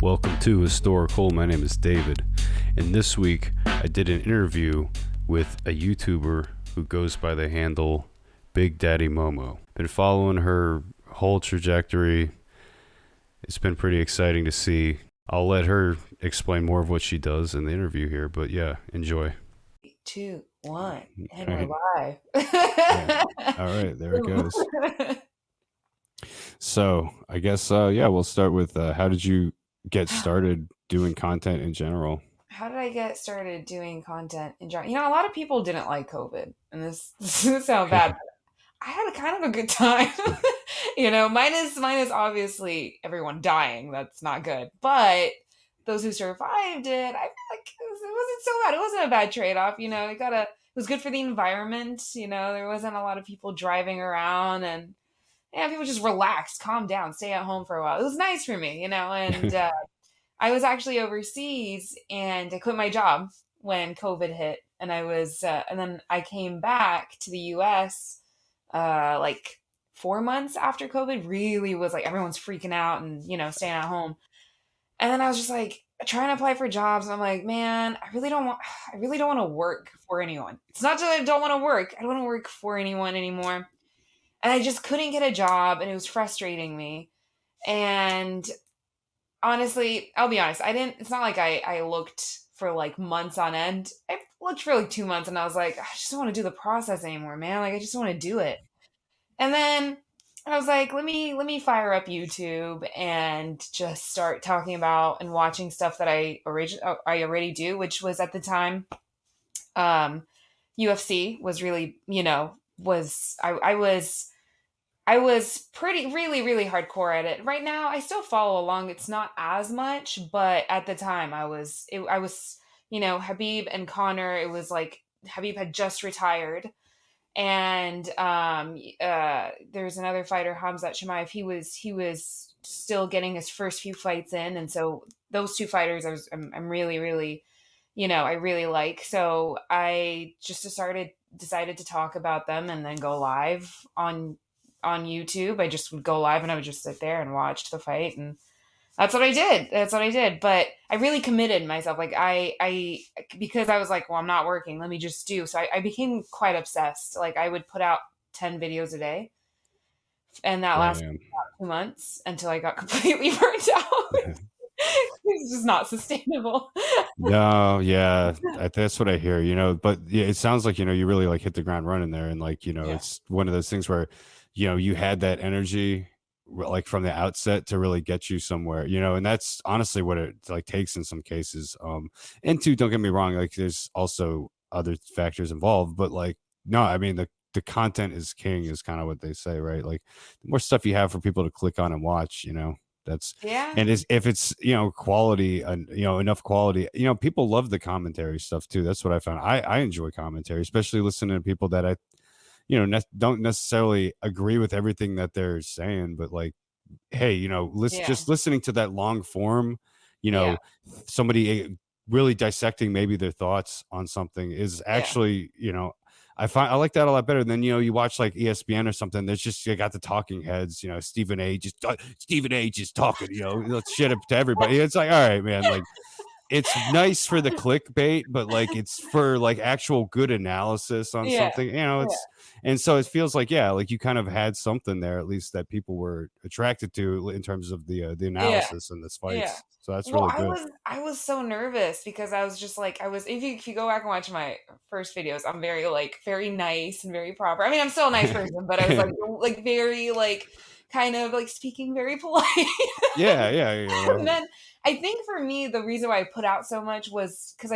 Welcome to HistoricHole. My name is David, and this week I did an interview with a YouTuber who goes by the handle BigDaddyMoMo. Been following her whole trajectory. It's been pretty exciting to see. I'll let her explain more of what she does in the interview here, but yeah, enjoy. 2, 1, and we're Right. live. Yeah. All right, there it goes. So I guess we'll start with how did you get started doing content in general? How did I get started doing content in general? A lot of people didn't like COVID, and this doesn't sound bad, but I had a kind of a good time. Minus obviously everyone dying. That's not good. But those who survived it, I feel like it wasn't so bad. It wasn't a bad trade-off. It was good for the environment. There wasn't a lot of people driving around, and people just relaxed, calm down, stay at home for a while. It was nice for me, and I was actually overseas and I quit my job when COVID hit, and and then I came back to the U.S. Like 4 months after COVID. Really was like everyone's freaking out and staying at home, and then I was just like trying to apply for jobs, and I'm like, man, I really don't want to work for anyone. It's not that I don't want to work; I don't want to work for anyone anymore, and I just couldn't get a job, and it was frustrating me. And honestly, I'll be honest. I didn't. It's not like I looked for like months on end. I looked for like 2 months, and I was like, I just don't want to do the process anymore, man. Like I just want to do it. And then I was like, let me fire up YouTube and just start talking about and watching stuff that I already do, which was at the time, um, UFC was really was I was pretty really really hardcore at it. Right now, I still follow along. It's not as much, but at the time, I was Habib and Connor. It was like Habib had just retired, and there's another fighter, Hamzat Chimaev. He was still getting his first few fights in, and so those two fighters, I'm really really I really like. So I just decided to talk about them and then go live on YouTube. I just would go live and I would just sit there and watch the fight, and that's what I did. That's what I did. But I really committed myself. Like I because I was like, well, I'm not working. Let me just do. So I became quite obsessed. Like I would put out 10 videos a day, and that lasted Damn. about 2 months until I got completely burnt out. It's just not sustainable. No, yeah, that's what I hear, but yeah, it sounds like, you really like hit the ground running there. And like, Yeah. it's one of those things where, you had that energy like from the outset to really get you somewhere, and that's honestly what it like takes in some cases. And two, don't get me wrong, like there's also other factors involved, but like, no, I mean, the content is king is kind of what they say, right? Like the more stuff you have for people to click on and watch, that's Yeah. and is if it's quality and enough quality, people love the commentary stuff too. That's what I found. I enjoy commentary, especially listening to people that I don't necessarily agree with everything that they're saying, but like, hey, Yeah. just listening to that long form, you Yeah. know somebody really dissecting maybe their thoughts on something is Yeah. actually, I like that a lot better than you watch like ESPN or something. There's just you got the talking heads, Stephen A just talking, let's shit up to everybody. It's like, all right, man, like it's nice for the clickbait, but like it's for like actual good analysis on Yeah. something, Yeah. it's and so it feels like, yeah, like you kind of had something there at least that people were attracted to in terms of the Yeah. analysis and this Yeah. fights. So that's Well, really I good. was I was so nervous because I was just like if you go back and watch my first videos, I'm very nice and very proper. I mean, I'm still a nice person, but I was like very kind of like speaking very polite. Yeah, yeah, And then I think for me the reason why I put out so much was cuz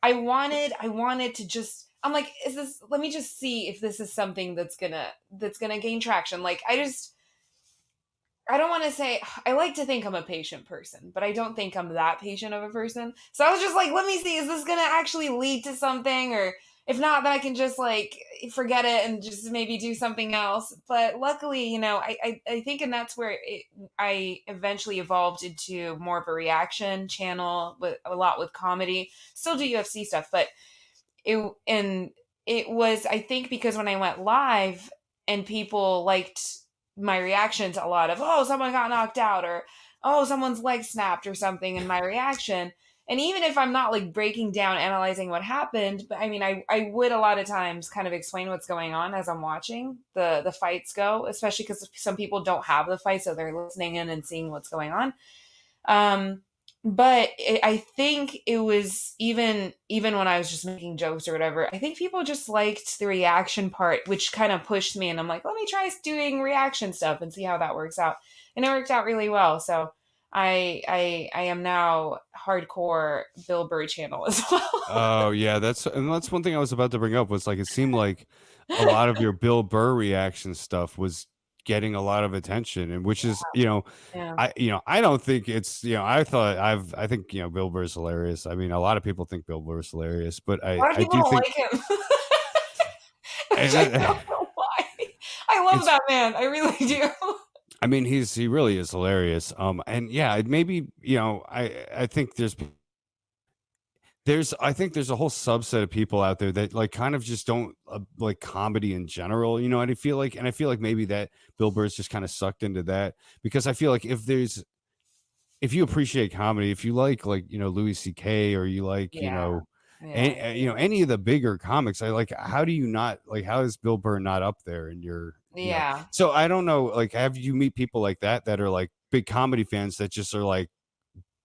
I wanted to just I'm like, is this let me just see if this is something that's going to gain traction. Like I don't want to say I like to think I'm a patient person, but I don't think I'm that patient of a person. So I was just like, let me see, is this gonna actually lead to something? Or if not, then I can just like forget it and just maybe do something else. But luckily, I think, and that's where I eventually evolved into more of a reaction channel with a lot with comedy. Still do UFC stuff, but and it was I think because when I went live and people liked my reaction to a lot of, oh, someone got knocked out, or oh, someone's leg snapped or something, and my reaction. And even if I'm not like breaking down, analyzing what happened, but I mean, I would a lot of times kind of explain what's going on as I'm watching the fights go, especially because some people don't have the fight, so they're listening in and seeing what's going on. Um, but I think it was even when I was just making jokes or whatever. I think people just liked the reaction part, which kind of pushed me. And I'm like, let me try doing reaction stuff and see how that works out. And it worked out really well. So I am now hardcore Bill Burr channel as well. Oh yeah, that's one thing I was about to bring up was like it seemed like a lot of your Bill Burr reaction stuff was getting a lot of attention, and which is, Yeah. I don't think it's, I think, Bill Burr's hilarious. I mean, a lot of people think Bill Burr's hilarious, but A lot of I people do don't think like him. Which and I don't know why. I love it's that man. I really do. I mean, he really is hilarious. And yeah, maybe, I think I think there's a whole subset of people out there that like kind of just don't like comedy in general, and I feel like maybe that Bill Burr's just kind of sucked into that, because I feel like if you appreciate comedy, if you like, Louis C.K., or you like, Yeah. Yeah. any of the bigger comics, I like, how do you not like, how is Bill Burr not up there in your, Yeah. so I don't know, like, have you meet people like that are like big comedy fans that just are like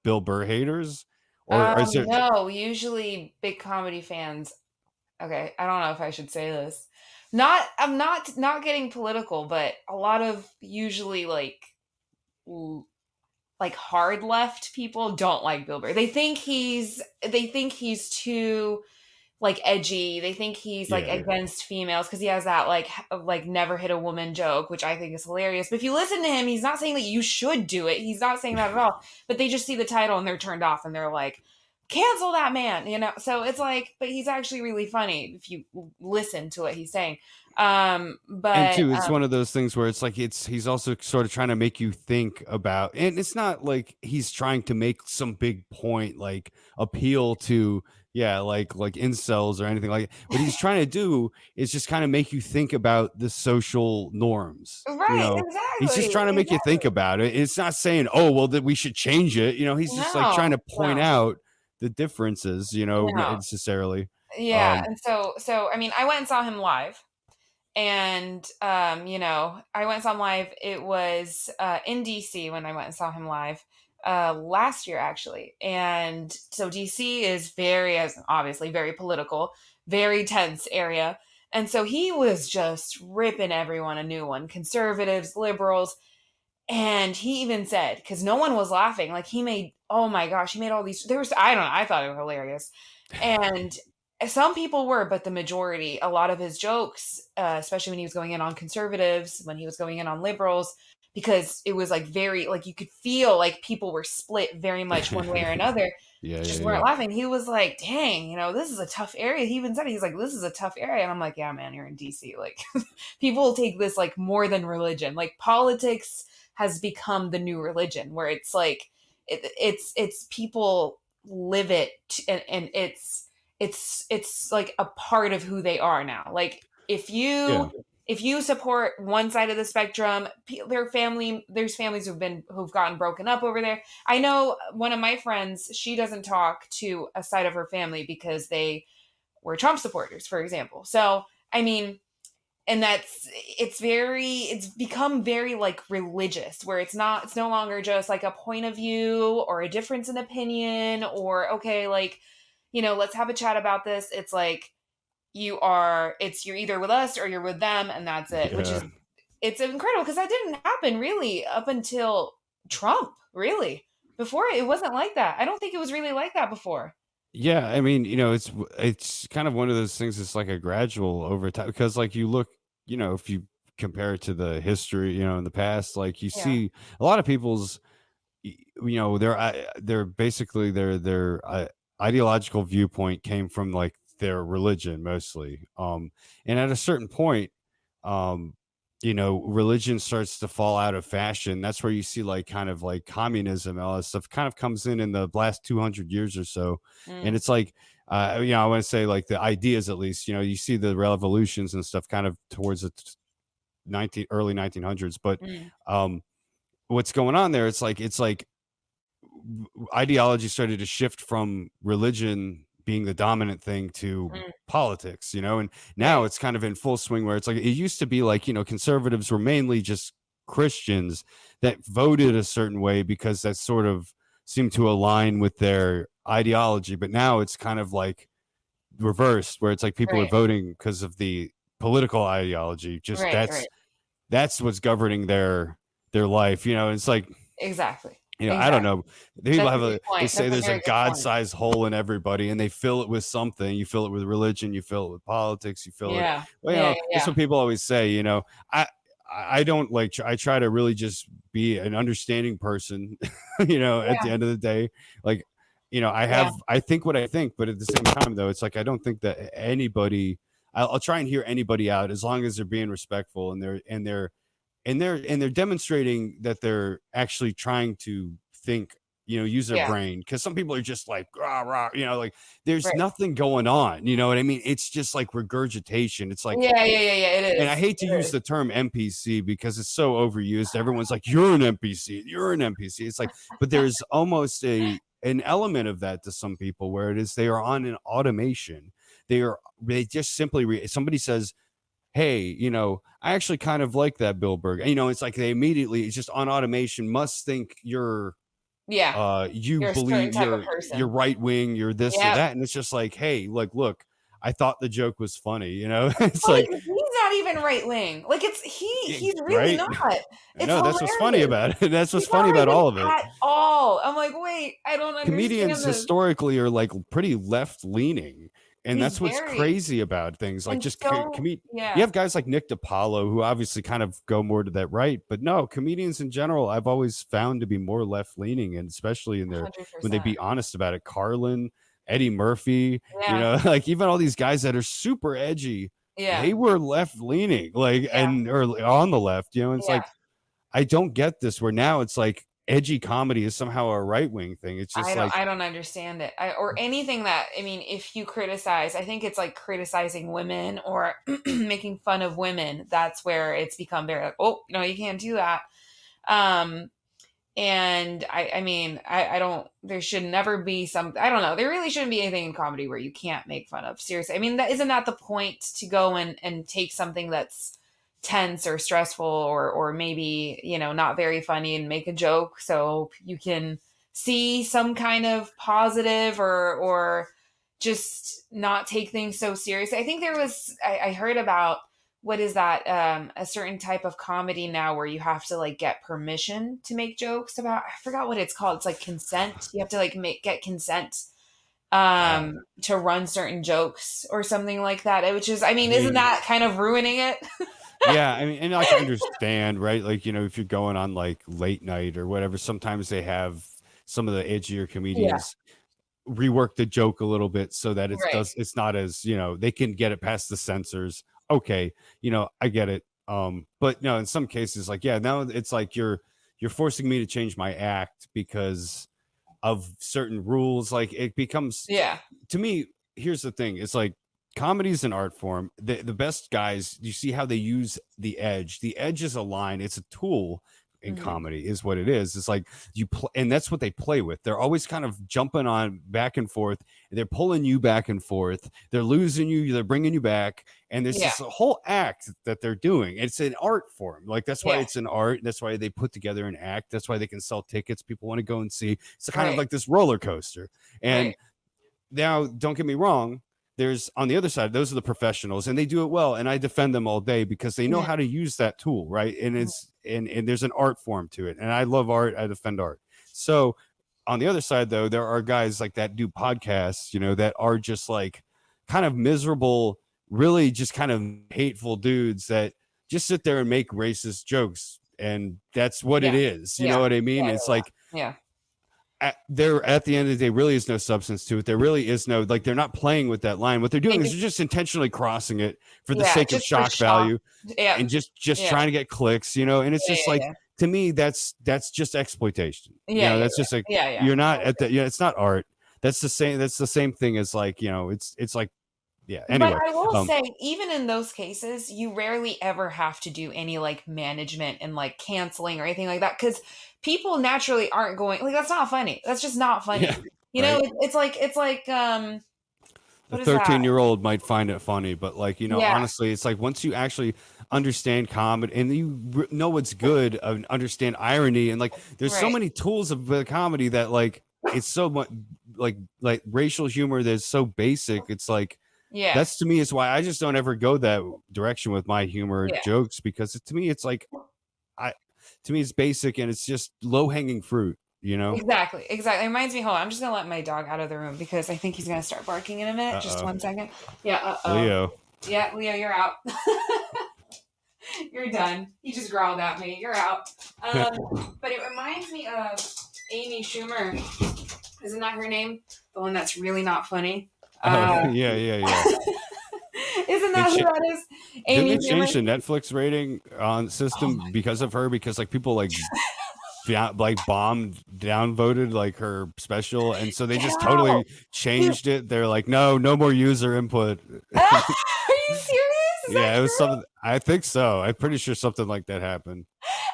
Bill Burr haters, or is there? No, usually big comedy fans. Okay, I don't know if I should say this. I'm not getting political, but a lot of usually like hard left people don't like Bill Burr. They think he's too like edgy. They think he's like Yeah. against females because he has that like never hit a woman joke, which I think is hilarious. But if you listen to him, he's not saying that you should do it. He's not saying that at all. But they just see the title and they're turned off and they're like, cancel that man. So it's like, but he's actually really funny if you listen to what he's saying. And But two, it's one of those things where it's like he's also sort of trying to make you think about, and it's not like he's trying to make some big point, like appeal to, yeah, like incels or anything like. What he's trying to do is just kind of make you think about the social norms. right, He's just exactly, trying to make you think exactly. about it. It's not saying, oh well, that we should change it. He's just like trying No, to point no, out the differences. no. Necessarily. Yeah, Um, and so I mean, I went and saw him live. And I went and saw him live. It was in DC when I went and saw him live last year, actually. And so DC is very, as obviously, very political, very tense area. And so he was just ripping everyone a new one, conservatives, liberals. And he even said, because no one was laughing, like he made, oh my gosh, he made all these, I don't know, I thought it was hilarious. And some people were, but the majority, a lot of his jokes, especially when he was going in on conservatives, when he was going in on liberals, because it was like very, like you could feel like people were split very much one way or another, yeah, yeah, just yeah. weren't laughing. He was like, dang, this is a tough area. He even said, he's like, this is a tough area. And I'm like, yeah, man, you're in DC. Like, people take this like more than religion. Like, politics has become the new religion where it's like it's people live it, and it's like a part of who they are now. Like Yeah. if you support one side of the spectrum, there's families who've gotten broken up over there. I know one of my friends, she doesn't talk to a side of her family because they were Trump supporters, for example. So I mean, and it's become very like religious, where it's no longer just like a point of view or a difference in opinion, or okay, like, let's have a chat about this. It's like you're either with us or you're with them, and that's it, which Yeah. is, it's incredible because that didn't happen really up until Trump, really. Before, it wasn't like that. I don't think it was really like that before. Yeah, I mean, it's kind of one of those things. It's like a gradual over time, because like you look, if you compare it to the history, in the past, like you Yeah. see a lot of people's, they're basically their ideological viewpoint came from like their religion mostly, and at a certain point, um, religion starts to fall out of fashion. That's where you see like kind of like communism and all that stuff kind of comes in the last 200 years or so. And Mm. it's like, I want to say like the ideas, at least, you see the revolutions and stuff kind of towards early 1900s. But Mm, um, what's going on there? It's like ideology started to shift from religion being the dominant thing to mm, politics, and now right, it's kind of in full swing where it's like it used to be like, conservatives were mainly just Christians that voted a certain way because that sort of seemed to align with their ideology. But now it's kind of like reversed where it's like people are right, voting because of the political ideology. Just right, right. that's what's governing their life, it's like, Exactly. I don't Exactly. know. People That's a have good they point. say That's a there's a very good point. God-sized hole in everybody, and they fill it with something. You fill it with religion, you fill it with politics, you fill it. Yeah. Well, Yeah, yeah, that's yeah. what people always say. I I don't like. I try to really just be an understanding person. At the Yeah, end of the day, like, yeah, I think what I think, but at the same time, though, it's like I don't think that anybody. I'll try and hear anybody out as long as they're being respectful and they're demonstrating that they're actually trying to think, use their yeah. brain, because some people are just like rah, rah, like there's Right. nothing going on, you know what I mean? It's just like regurgitation. It's like, Yeah, yeah, yeah, yeah, it and I is. hate to It use is. the term NPC because it's so overused. Everyone's like, you're an NPC, you're an NPC. It's like, but there's almost an element of that to some people where it is they are on an automation. They just simply somebody says, hey, I actually kind of like that Bill Burr. It's like they immediately, it's just on automation, must think Yeah. you You're a certain believe type of you're person. right wing, you're this or Yep. that. And it's just like, hey, like, look, I thought the joke was funny, it's Well, like, he's not even right wing. Like, he's really right. not. I It's know that's what's funny hilarious. about it. That's what's He's not funny right about wing all of it. at all. I'm like, "Wait, I don't Comedians understand this." historically are like pretty left leaning, and He's that's what's very crazy about things like and just so you yeah, have guys like Nick DiPaolo who obviously kind of go more to that right, but no, comedians in general I've always found to be more left leaning, and especially in their when they 100%. be honest about it. Carlin, Eddie Murphy, Yeah, like even all these guys that are super edgy, yeah, they were left leaning, like, yeah, and or on the left, it's yeah. like I don't get this where now it's like edgy comedy is somehow a right wing thing. It's just like, I don't understand it. Or anything that I mean, if you criticize, I think it's like criticizing women or making fun of women. That's where it's become very like, oh, no, you can't do that. Um, and I mean, I don't. There should never be some. I don't know. There really shouldn't be anything in comedy where you can't make fun of. Seriously, I mean, that isn't that the point to go and take something that's tense or stressful or maybe not very funny and make a joke so you can see some kind of positive or just not take things so seriously. I think there was I heard about what is that a certain type of comedy now where you have to like get permission to make jokes about. I forgot what it's called. It's like consent. You have to like get consent uh, to run certain jokes or something like that, which is I I mean isn't mean, that kind of ruining it? yeah, I mean, and I can understand, right? Like, if you're going on like late night or whatever, sometimes they have some of the edgier Yeah, comedians rework the joke a little bit so that right. it's not as, they can get it past the censors. Okay, I get it. But no, in some cases, like, yeah, now it's like you're forcing me to change my act because of certain rules. Like it becomes, Yeah. to me, here's the thing. It's like comedy is an art form. The best guys, you see how they use the edge. The edge is a line, it's a tool in Mhm. comedy, is what it is. It's like and that's what they play with. They're always kind of jumping on back and forth. They're pulling you back and forth. They're losing you. They're bringing you back. And there's Yeah. this whole act that they're doing. It's an art form. Like that's why Yeah. it's an art. That's why they put together an act. That's why they can sell tickets. People want to go and see. It's kind of Right. like this roller coaster. And Right. now, don't get me wrong, there's on the other side, those are the professionals and they do it well. And I defend them all day because they know Mhm. how to use that tool, right? And Mhm. and there's an art form to it. And I love art, I defend art. So on the other side, though, there are guys like that do podcasts, that are just like kind of miserable, really just kind of hateful dudes that just sit there and make racist jokes. And that's what it Yeah. is. You know Yeah. what I mean? Yeah. It's like Yeah. there at the end of the day really is no substance to it. There really is no, like, they're not playing with that line. What they're doing Maybe is they're just intentionally crossing it for the yeah, sake of just for shock shock. value Yeah. and just Yeah. trying to get clicks, and it's Yeah. just Yeah. like, Yeah. to me, that's just exploitation. Yeah. Yeah. That's just like, Yeah. Yeah. you're I not at agree. the, it's not art. That's the same thing as like, it's like Yeah. But Anyway, I will um, say, even in those cases, you rarely ever have to do any like management and like canceling or anything like that because people naturally aren't going like that's not funny. That's just not yeah, funny. You know, right. it's like A what is that? 13-year-old might find it funny, but like, Yeah, honestly, it's like once you actually understand comedy and you know what's good and understand irony and like there's so right. many tools of the comedy that like it's so much like racial humor that's so basic. It's like Yeah, that's to me is why I just don't ever go that direction with my humor yeah. jokes because to me it's like I to me it's basic and it's just low-hanging fruit, you know? Exactly, exactly. It reminds me, hold on, I'm just gonna let my dog out of the room because I think he's gonna start barking in a minute. Just Uh-oh. 1 second. Yeah, uh-oh. Leo. Yeah, Leo, you're out. You're done. He just growled at me. You're out. But it reminds me of Amy Schumer. Isn't that her name? The one that's really not funny. Oh, yeah, yeah, yeah. Isn't They that who ch- that is? Didn't Amy they Schumer? change the Netflix rating on Oh system my because of her? Because like people like bombed downvoted like her special, and so they get just out, totally dude! changed it. They're like, no more user input. Are you serious? Is that Yeah, it was true? something. I think so. I'm pretty sure something like that happened.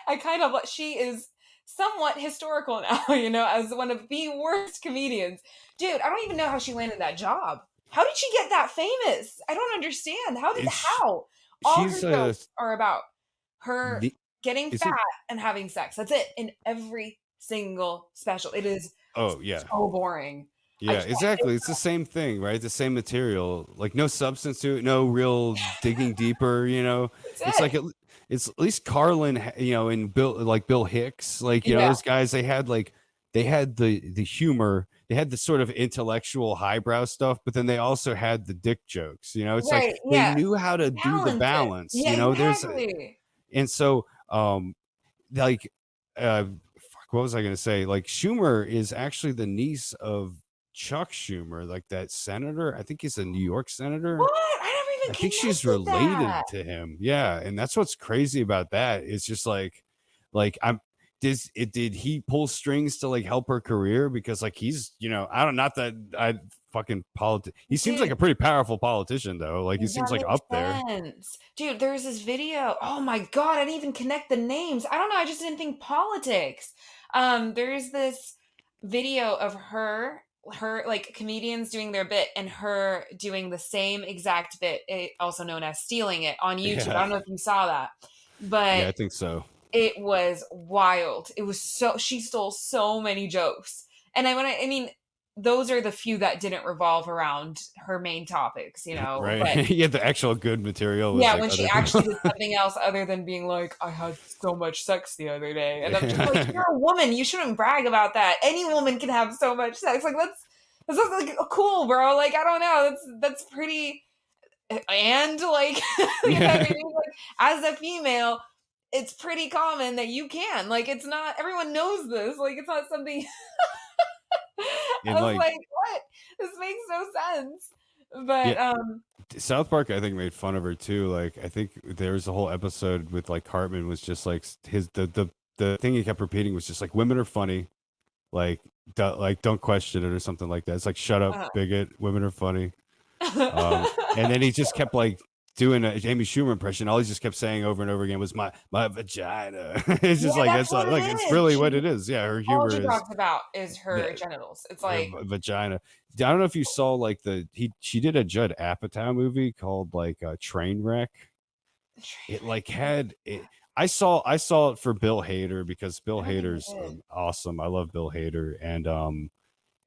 I kind of she is somewhat historical now, as one of the worst comedians. Dude, I don't even know how she landed that job. How did she get that famous? I don't understand. It's How? All her she's a jokes are about her the getting is fat it? and having sex. That's it in every single special. It is Oh yeah. so boring. I Yeah, can't. exactly. It's the same thing, right? The same material, like no substance to it, no real digging deeper. It's It's it. like it's at least Carlin, and Bill Hicks, like Yeah. those guys. They had the humor, they had the sort of intellectual highbrow stuff, but then they also had the dick jokes. It's like Right. they Yeah. knew how to do the Talented. balance. Yeah. There's Exactly. and so like fuck, what was I gonna say? Like Schumer is actually the niece of Chuck Schumer, like that senator. I think he's a New York senator. What? I never I even think she's connected that. related to him. Yeah, and that's what's crazy about that. It's just like I'm did he pull strings to like help her career because like he's I don't not that I fucking he seems like Dude, a pretty powerful politician though. Like he seems that like makes up there. sense. Dude, there's this video. Oh my God, I didn't even connect the names. I don't know. I just didn't think politics. There's this video of her like comedians doing their bit and her doing the same exact bit, also known as stealing it on YouTube. I Yeah. don't know if you saw that, but Yeah, I think so. it was wild. It was she stole so many jokes. And I mean, those are the few that didn't revolve around her main topics, but Right. Yeah, the actual good material was yeah, like when she other actually people. did something else other than being like, I had so much sex the other day. And I'm just like, you're a woman. You shouldn't brag about that. Any woman can have so much sex. Like that's like cool, bro. Like, I don't know. That's pretty and like you know what I Yeah. mean? Like as a female, it's pretty common that you can. Like it's not everyone knows this. Like it's not something And I was like like, what? This makes no sense. But yeah, South Park I think made fun of her too. Like I think there was a whole episode with like Cartman was just like his the thing he kept repeating was just like women are funny. Like don't question it or something like that. It's like shut up, uh, bigot, women are funny. And then he just kept like doing a Amy Schumer impression. All he just kept saying over and over again was my vagina. It's just yeah, like that's that's what not, it like it's is. really what it is. Yeah, her All humor she is talks about is the her genitals. It's her like vagina. I don't know if you saw like she did a Judd Apatow movie called like Trainwreck. It like had it. I saw it for Bill Hader because Bill I don't think Hader's it did. awesome. I love Bill Hader and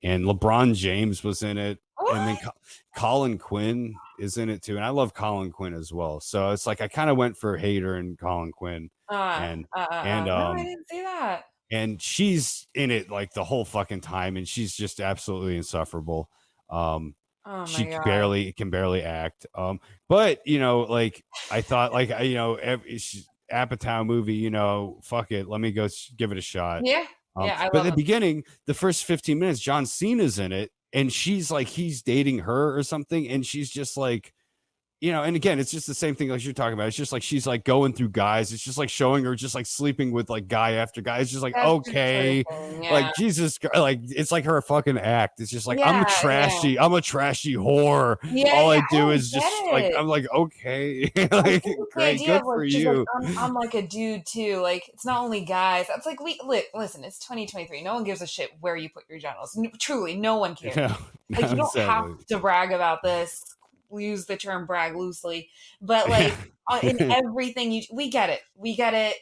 LeBron James was in it, and then What? Colin Quinn is in it too, and I love Colin Quinn as well. So it's like I kind of went for Hader and Colin Quinn, and and No, I didn't see that. and she's in it like the whole fucking time, and she's just absolutely insufferable. Um, Oh she my God. can barely act. But like I thought, like Apatow movie, fuck it, let me go give it a shot. Yeah. Yeah, I But at love the him. beginning, the first 15 minutes, John Cena's in it, and she's like, he's dating her or something, and she's just like you know, and again, it's just the same thing like you're talking about. It's just like she's like going through guys. It's just like showing her just like sleeping with like guy after guy. It's just like, That's just her okay, thing, like yeah. Jesus, like it's like her fucking act. It's just like Yeah, yeah. I'm a trashy whore. Yeah, All yeah, I I do don't is get just like it. I'm like, okay, I like think it's the great, idea good of like for she's like, you. I'm like a dude too. Like it's not only guys. That's like listen, it's 2023. No one gives a shit where you put your genitals. Truly, no one cares. No, Like no, you don't have exactly. to brag about this. We use the term brag loosely, but like Yeah. in everything we get it. We get it.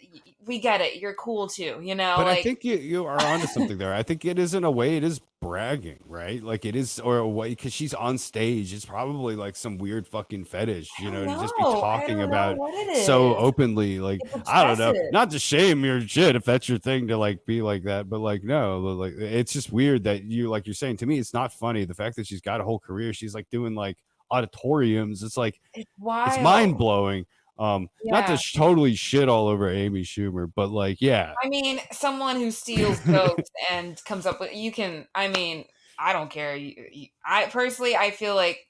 We get it. You're cool too, you know? But I Like think you are onto something there. I think it is in a way, it is bragging, right? Like it is, or a way because she's on stage. It's probably like some weird fucking fetish, I don't to just be know. I talking don't know about what it so is. openly. Like It's I don't know, obsessive. not to shame your shit if that's your thing to like be like that, but like no, like it's just weird that you like you're saying to me. It's not funny. The fact that she's got a whole career, she's like doing like auditoriums. It's like It's it's mind wild. blowing. Not to Yeah. totally shit all over Amy Schumer, but like, yeah, I mean, someone who steals jokes and comes up with you can. I mean, I don't care. I personally, I feel like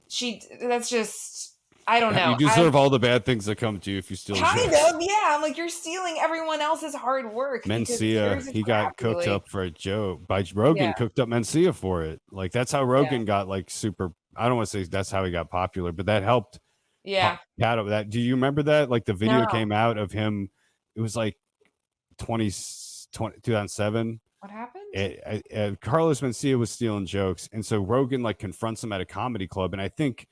she. That's just. I don't you know. I deserve all the bad things that come to you if you steal kind jokes. of yeah. I'm like you're stealing everyone else's hard work because Mencia, yours is he got crappy. cooked Like up for a joke by yeah, Rogan, cooked up Mencia for it. Like that's how yeah, Rogan got like super. I don't want to say that's how he got popular, but that helped yeah. pat over that. Do you remember that? Like the video No, came out of him. It was like 2007. what happened? Carlos Mencia was stealing jokes, and so Rogan like confronts him at a comedy club, and I think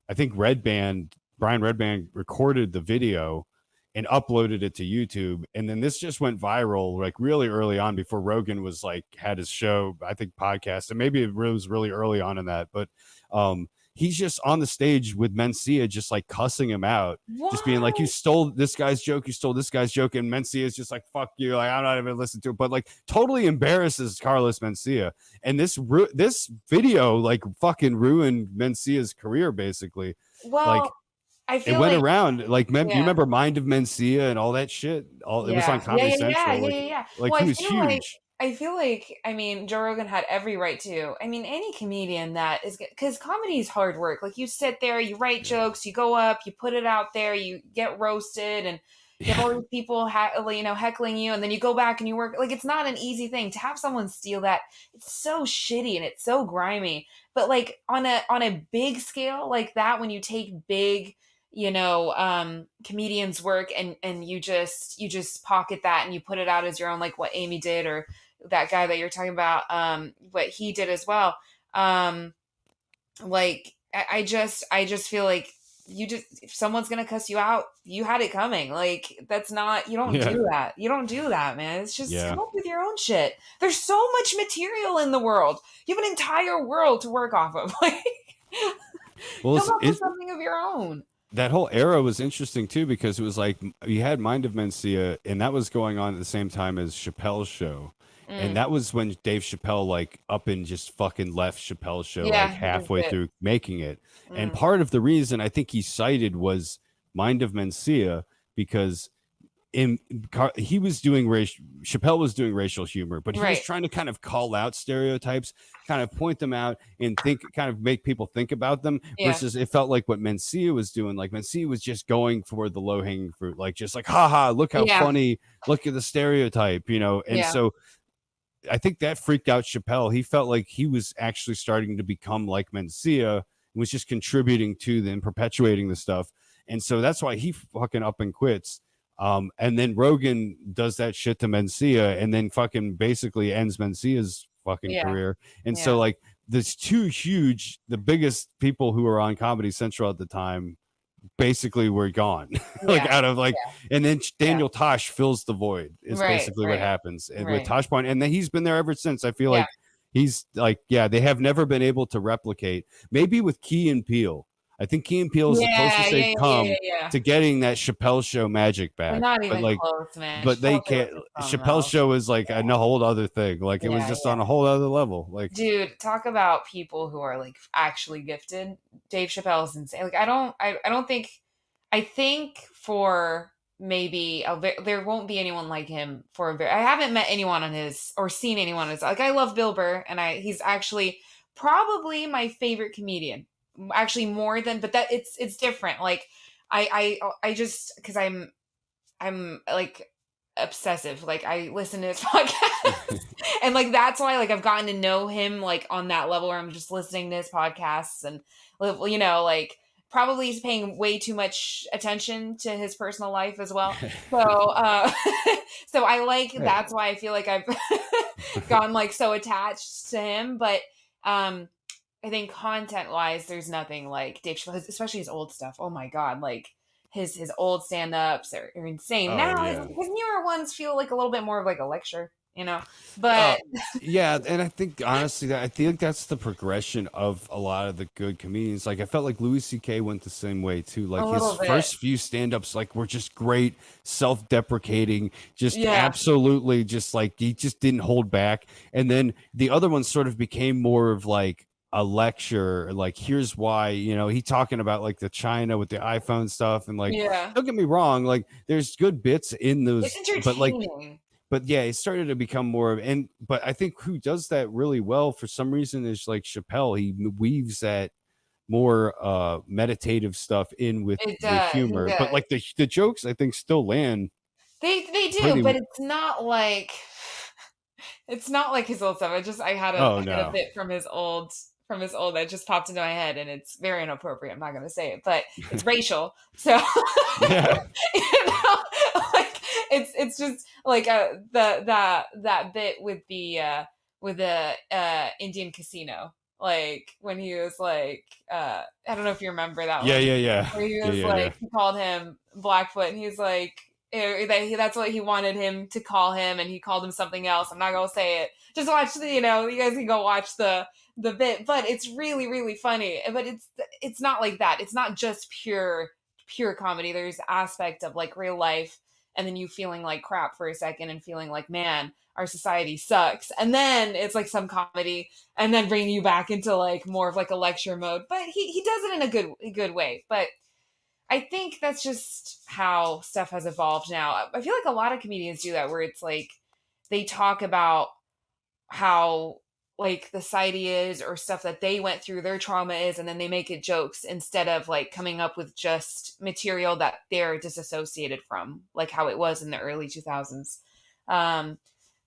Brian Redband recorded the video and uploaded it to YouTube, and then this just went viral like really early on before Rogan was like had his show, I think podcast, and maybe it was really early on in that, but he's just on the stage with Mencia just like cussing him out, just being like, you What? stole this guy's joke, you stole this guy's joke, and Mencia is just like, fuck you, like I'm not even listening to it, but like totally embarrasses Carlos Mencia, and this video like fucking ruined Mencia's career basically, Well, like I it feel went like around like you yeah. remember Mind of Mencia and all that shit, all it was on Yeah. Yeah, Comedy yeah, yeah, Central, yeah, yeah, yeah. like Well, he was huge. I feel like I mean, Joe Rogan had every right to. I mean, any comedian that is because comedy is hard work. Like you sit there, you write Yeah. jokes, you go up, you put it out there, you get roasted, and you have Yeah. all these people, heckling you, and then you go back and you work. Like it's not an easy thing to have someone steal that. It's so shitty and it's so grimy. But like on a big scale like that, when you take big comedians work and you just pocket that and you put it out as your own, like what Amy did or that guy that you're talking about, what he did as well. um like I just feel like you just if someone's gonna cuss you out, you had it coming. Like that's not you don't Yeah. do that. You don't do that, man. It's just Yeah. come up with your own shit. There's so much material in the world. You have an entire world to work off of. Like Well, come up with it's something of your own. that whole era was interesting too because it was like you had Mind of Mencia, and that was going on at the same time as Chappelle's show, and Mm. that was when Dave Chappelle like up and just fucking left Chappelle's show like Yeah, he just halfway did. through making it, and Mm. part of the reason I think he cited was Mind of Mencia because in he was doing racial Chappelle was doing racial humor, but he was Right. trying to kind of call out stereotypes, kind of point them out and think kind of make people think about them Yeah. versus it felt like what Mencia was doing, like Mencia was just going for the low hanging fruit, like just like haha, look how Yeah. funny, look at the stereotype, and Yeah. so I think that freaked out Chappelle. He felt like he was actually starting to become like Mencia and was just contributing to them, perpetuating the stuff. And so that's why he fucking up and quits. And then Rogan does that shit to Mencia and then fucking basically ends Mencia's fucking Yeah. career. And so Yeah. like there's two huge, the biggest people who were on Comedy Central at the time basically were gone like Yeah. out of like, Yeah. and then Yeah. Daniel Tosh fills the void is Right. basically what Right. happens and with Right. Tosh Point, and then he's been there ever since. I feel Yeah. like he's like, yeah, they have never been able to replicate, maybe with Key and Peele. I think Key and Peele is the Yeah. closest they've Yeah. Yeah. Yeah. come Yeah. to getting that Chappelle show magic They're back, not but even like, close, man. but they Chappelle's can't. is something Chappelle's else. show is like a whole other thing, like it was Yeah. just Yeah. on a whole other level, like Dude, talk about people who are like actually gifted. Dave Chappelle's insane. Like I don't think I think for maybe there won't be anyone like him for a very I haven't met anyone on his or seen anyone on his like I love Bill Burr and I he's actually probably my favorite comedian. actually more than, but that it's different. Like I just because I'm like obsessive. Like I listen to his podcast, and like that's why like I've gotten to know him like on that level where I'm just listening to his podcasts and like probably he's paying way too much attention to his personal life as well. So so I like Hey. that's why I feel like I've gotten like so attached to him, but um I think content wise, there's nothing like Dave Chappelle, especially his old stuff. Oh my god, like his old stand ups are insane. Oh Now yeah. his newer ones feel like a little bit more of like a lecture, Uh, But yeah, and I think honestly that I think that's the progression of a lot of the good comedians. Like I felt like Louis C.K. went the same way too. a Like his little bit, first few stand-ups like were just great, self-deprecating, just yeah. absolutely just like he just didn't hold back. And then the other ones sort of became more of like a lecture, like here's why, he talking about like the China with the iPhone stuff and like Yeah, don't get me wrong, like there's good bits in it's those, entertaining. but yeah, it started to become more of, and but I think who does that really well for some reason is like Chappelle. He weaves that more meditative stuff in with It the does, he humor, but does. like the jokes I think still land They do, pretty. but it's not like his old stuff. Oh I had a no. bit from his old that just popped into my head, and it's very inappropriate. I'm not gonna say it, but it's racial. So Yeah. like it's just like that bit with the Indian casino. Like when he was like I don't know if you remember that Yeah, one. yeah, yeah. Where he Yeah, was yeah, yeah. like he called him Blackfoot and he's like that's what he wanted him to call him, and he called him something else. I'm not gonna say it. Just watch you guys can go watch the bit, but it's really really funny. But it's not like that. It's not just pure comedy. There's aspect of like real life, and then you feeling like crap for a second and feeling like, man, our society sucks, and then it's like some comedy, and then bringing you back into like more of like a lecture mode. But he does it in a good way. But I think that's just how stuff has evolved now. I feel like a lot of comedians do that where it's like they talk about how like the society is or stuff that they went through, their trauma is, and then they make it jokes instead of like coming up with just material that they're disassociated from, like how it was in the early 2000s. Um,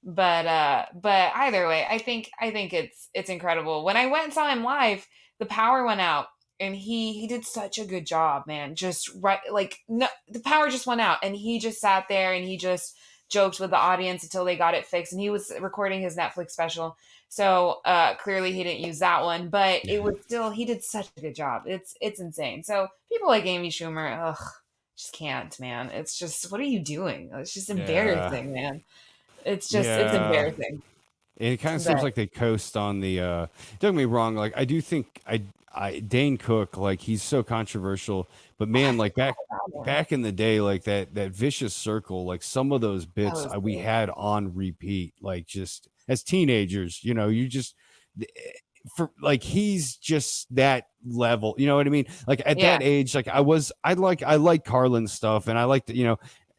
but either way, I think it's incredible. When I went and saw him live, the power went out and he did such a good job, man. Just right, like no, the power just went out and he just sat there and he just joked with the audience until they got it fixed. And he was recording his Netflix special, so clearly he didn't use that one, but it was still he did such a good job. It's insane. So people like Amy Schumer, ugh, just can't, man. It's just what are you doing? It's just Yeah. embarrassing, man. It's Yeah. embarrassing. And it kind of seems But like they coast on the don't get me wrong, like I do think I Dane Cook, like he's so controversial, but oh, I man, like forgot about him. back in the day, like that vicious circle, like some of those That bits was we good. had on repeat, like just as teenagers, you just for like he's just that level, you know what I mean? Like at Yeah, that age, like I like Carlin's stuff and I liked,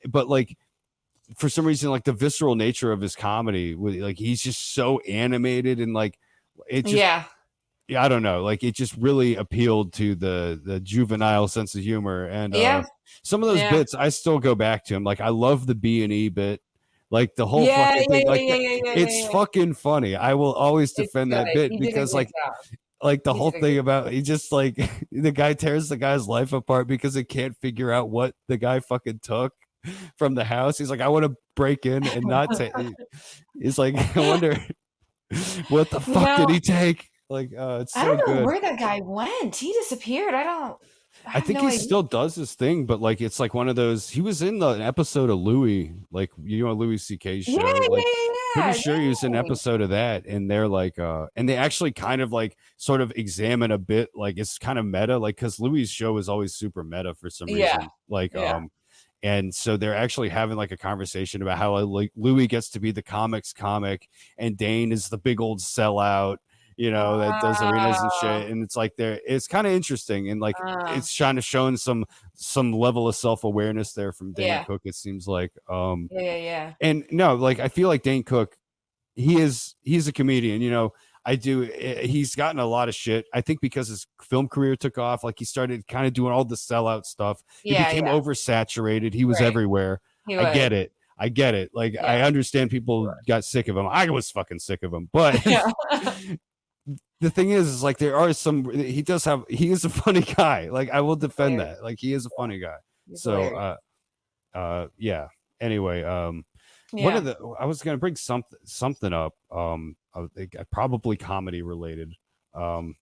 but like for some reason, like the visceral nature of his comedy, like he's just so animated and like it just, yeah, yeah, I don't know, like it just really appealed to the juvenile sense of humor. And yeah, some of those yeah, bits I still go back to him. Like I love the B&E bit, like the whole yeah, fucking yeah, thing, yeah, like yeah, yeah, yeah, it's yeah, yeah. fucking funny. I will always It's defend that good. bit He did a because good job. like the He whole did a thing good job. about he just like the guy tears the guy's life apart because it can't figure out what the guy fucking took from the house. He's like, I want to break in and not take. He's like, I wonder what the You fuck did know, he take? Like, it's I so don't know good. where that guy went. He disappeared. I I have think no he idea. still does his thing, but like it's like one of those. He was in an episode of Louis, like Louis C.K.'s Yeah, show. Like, yeah, pretty yeah, sure he was in an yeah. episode of that, and they're like, and they actually kind of like sort of examine a bit, like it's kind of meta, like because Louis' show is always super meta for some Yeah, reason, like yeah. and so they're actually having like a conversation about how like Louis gets to be the comics comic and Dane is the big old sellout, that does arenas and Oh, shit. And it's like it's kind of interesting and like uh, it's trying to show some level of self-awareness there from Dane yeah, Cook, it seems like. yeah, yeah, yeah. And no, like I feel like Dane Cook, he's a comedian, I do. He's gotten a lot of shit. I think because his film career took off, like he started kind of doing all the sellout stuff. He Yeah, became yeah, oversaturated. He was right. everywhere. He I was. get it. I get it. Like I Yeah. understand people got sick of him. I was fucking sick of him. But Yeah. the thing is like there are some. He is a funny guy. Like I will defend Hilarious. that. Like he is a funny guy. He's So hilarious. yeah. Anyway, one of Yeah. the I was gonna bring something up. Probably comedy related. Um,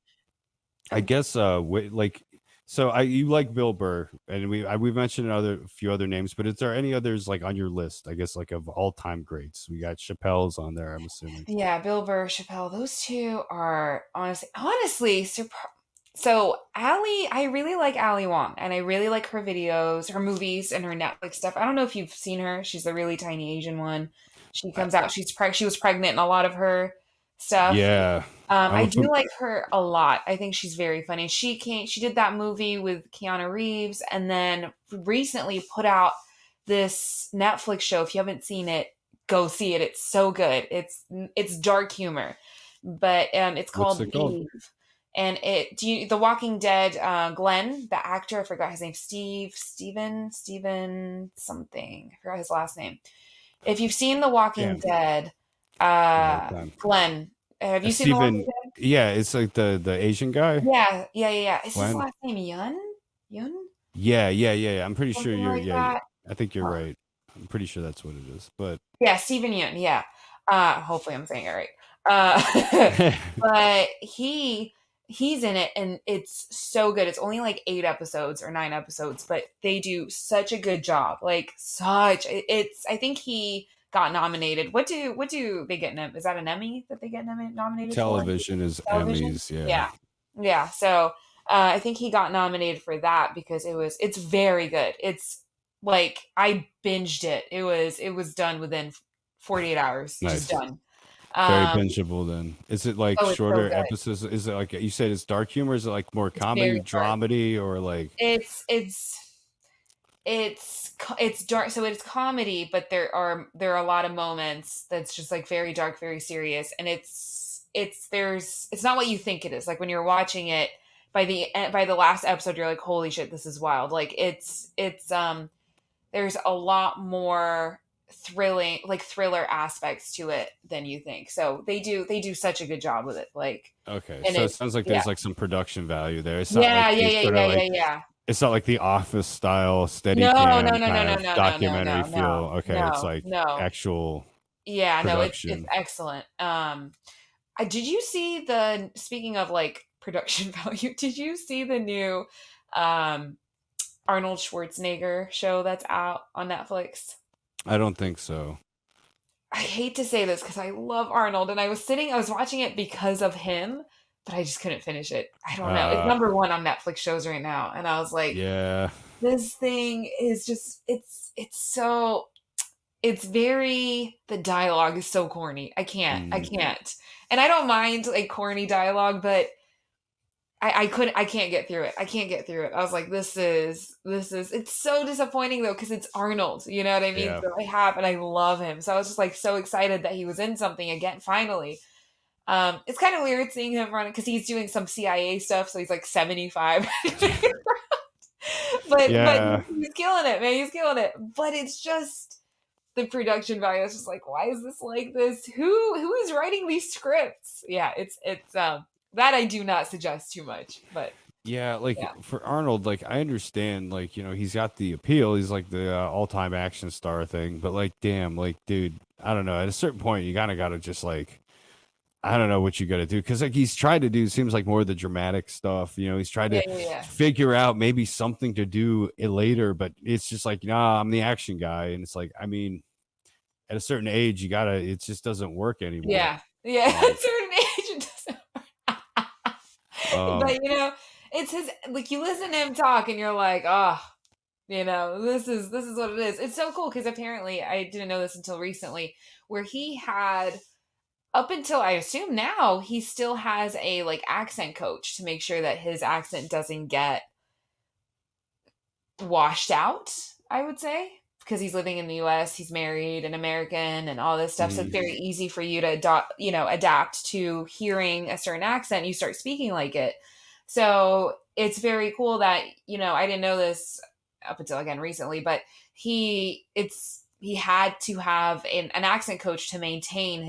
I guess like so I you like Bill Burr and we've mentioned a few other names, but is there any others like on your list? I guess like of all time greats. We got Chappelle's on there. I'm assuming. Yeah, Bill Burr, Chappelle, those two are honestly so Ali, I really like Ali Wong and I really like her videos, her movies and her Netflix stuff. I don't know if you've seen her. She's the really tiny Asian one. She I, comes out, she was pregnant in a lot of her stuff. yeah, I'm I a do like her a lot. I think she's very funny. She did that movie with Keanu Reeves and then recently put out this Netflix show. If you haven't seen it, go see it. It's so good. It's dark humor, but it's what's called it called? Eve. And The Walking Dead, Glenn, the actor, I forgot his name, Steven something. I forgot his last name. If you've seen The Walking Damn, Dead, a hard time. Glenn, have you seen The Walking Steven, Dead? yeah, it's like the Asian guy. Yeah, yeah, yeah, yeah. Is his Glenn. last name Yun? Yun? Yeah. I'm pretty sure Something you're. like Yeah, that. I think you're Uh, right. I'm pretty sure that's what it is. But yeah, Steven Yun. Yeah. Hopefully I'm saying it right. Uh, but he's in it, and it's so good. It's only like 8 episodes or 9 episodes, but they do such a good job. Like it's. I think he got nominated. What do they get? Is that an Emmy that they get nominated for? television is Television. Emmys. Yeah. Yeah, yeah. So I think he got nominated for that because it's very good. It's like I binged it. It was done within 48 hours, just Nice. done. Very Um, bingeable then. Is it like oh, it's so shorter good. episodes? Is it like you said it's dark humor? Is it like more It's comedy, very dark. dramedy, or like It's dark, so it's comedy, but there are a lot of moments that's just like very dark, very serious, and it's not what you think it is. Like when you're watching it, by the last episode, you're like, holy shit, this is wild. Like it's there's a lot more thrilling, like thriller aspects to it than you think. So they do such a good job with it. Like, okay? and So it it sounds like yeah. there's like some production value there. It's not like Yeah, yeah, they yeah, sort yeah, of yeah, like yeah. it's not like the Office style steady No, no, cam no, no, kind no, of no, no, no, documentary no, feel. no, Okay, it's no, like no. actual Yeah, no, it's production. excellent. Did you see speaking of like production value, did you see the new um Arnold Schwarzenegger show that's out on Netflix? I don't think so. I hate to say this because I love Arnold and I was watching it because of him, but I just couldn't finish it. I don't know. It's Uh, number one on Netflix shows right now. And I was like, yeah. this thing is just it's very the dialogue is so corny. I Mm, can't. And I don't mind like corny dialogue, but I can't get through it. I can't get through it. I was like, this is it's so disappointing though, because it's Arnold, you know what I mean? yeah. So I love him. So I was just like so excited that he was in something again, finally. It's kind of weird seeing him run because he's doing some CIA stuff, so he's like 75. But Yeah. he's killing it, man. He's killing it. But it's just the production value is just like, why is this like this? Who is writing these scripts? Yeah, it's that I do not suggest too much, but Yeah, like yeah, for Arnold, like I understand, like he's got the appeal. He's like the all-time action star thing, but like, damn, like, dude, I don't know. At a certain point, you kind of got to just like, I don't know what you got to do because like he's tried to do seems like more of the dramatic stuff. He's tried yeah, to yeah, yeah, figure out maybe something to do it later, but it's just like, nah, I'm the action guy, and it's like, I mean, at a certain age, you gotta. It just doesn't work anymore. yeah, yeah. At Um, a certain age, it doesn't. um, But it's his. Like you listen to him talk, and you're like, oh, this is what it is. It's so cool because apparently I didn't know this until recently, where he had up until I assume now he still has a like accent coach to make sure that his accent doesn't get washed out, I would say, because he's living in the US, he's married and American and all this stuff. So it's Mhm. very easy for you to adapt to hearing a certain accent. You start speaking like it. So it's very cool that, I didn't know this up until again recently, but he had to have an accent coach to maintain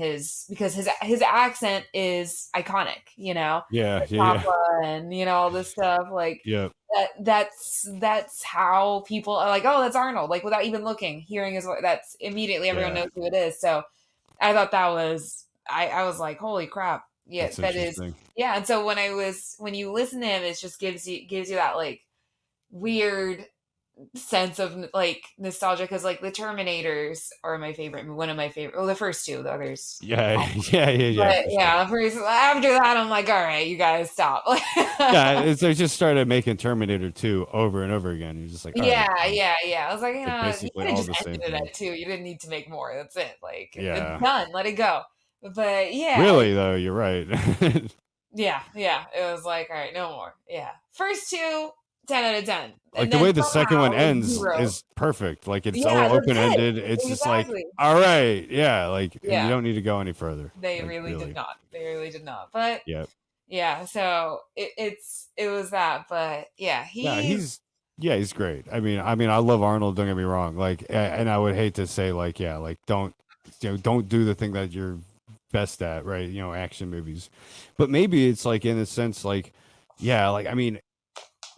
because his accent is iconic, Yeah, the yeah, yeah, papa and all this stuff like yeah, that's how people are like, oh, that's Arnold, like without even looking, hearing his voice, that's immediately everyone yeah. knows who it is. So I thought that was I was like, holy crap. Yeah, That's that is interesting. yeah. And so when you listen to him, it just gives you that like weird sense of like nostalgia because like the Terminators are my favorite, one of my favorite. Well, the first two, the others. Yeah, yeah, yeah, yeah, But for sure. yeah, after that, I'm like, all right, you guys stop. Yeah, they just started making Terminator 2 over and over again. You're just like, all right, Yeah, well, yeah, yeah. I was like, they're you basically could have all just the same ended it thing. at 2. You didn't need to make more. That's it. Like, it's Yeah. done. Let it go. But yeah, Really though, you're right. yeah, yeah. It was like, all right, no more. Yeah. First two, 10 out of 10. Like And the then way the second one somehow, like, ends 0. is perfect. Like it's Yeah, all that's open it. ended. It's just like, Exactly. all right, yeah, like you Yeah. don't need to go any further. They Like really did really. not. They really did not. But Yeah. yeah, so it was that. But yeah, Yeah, he's he's great. I love Arnold, don't get me wrong. Like and I would hate to say like yeah, like don't do the thing that you're best at, right? Action movies. But maybe it's like in a sense like yeah, like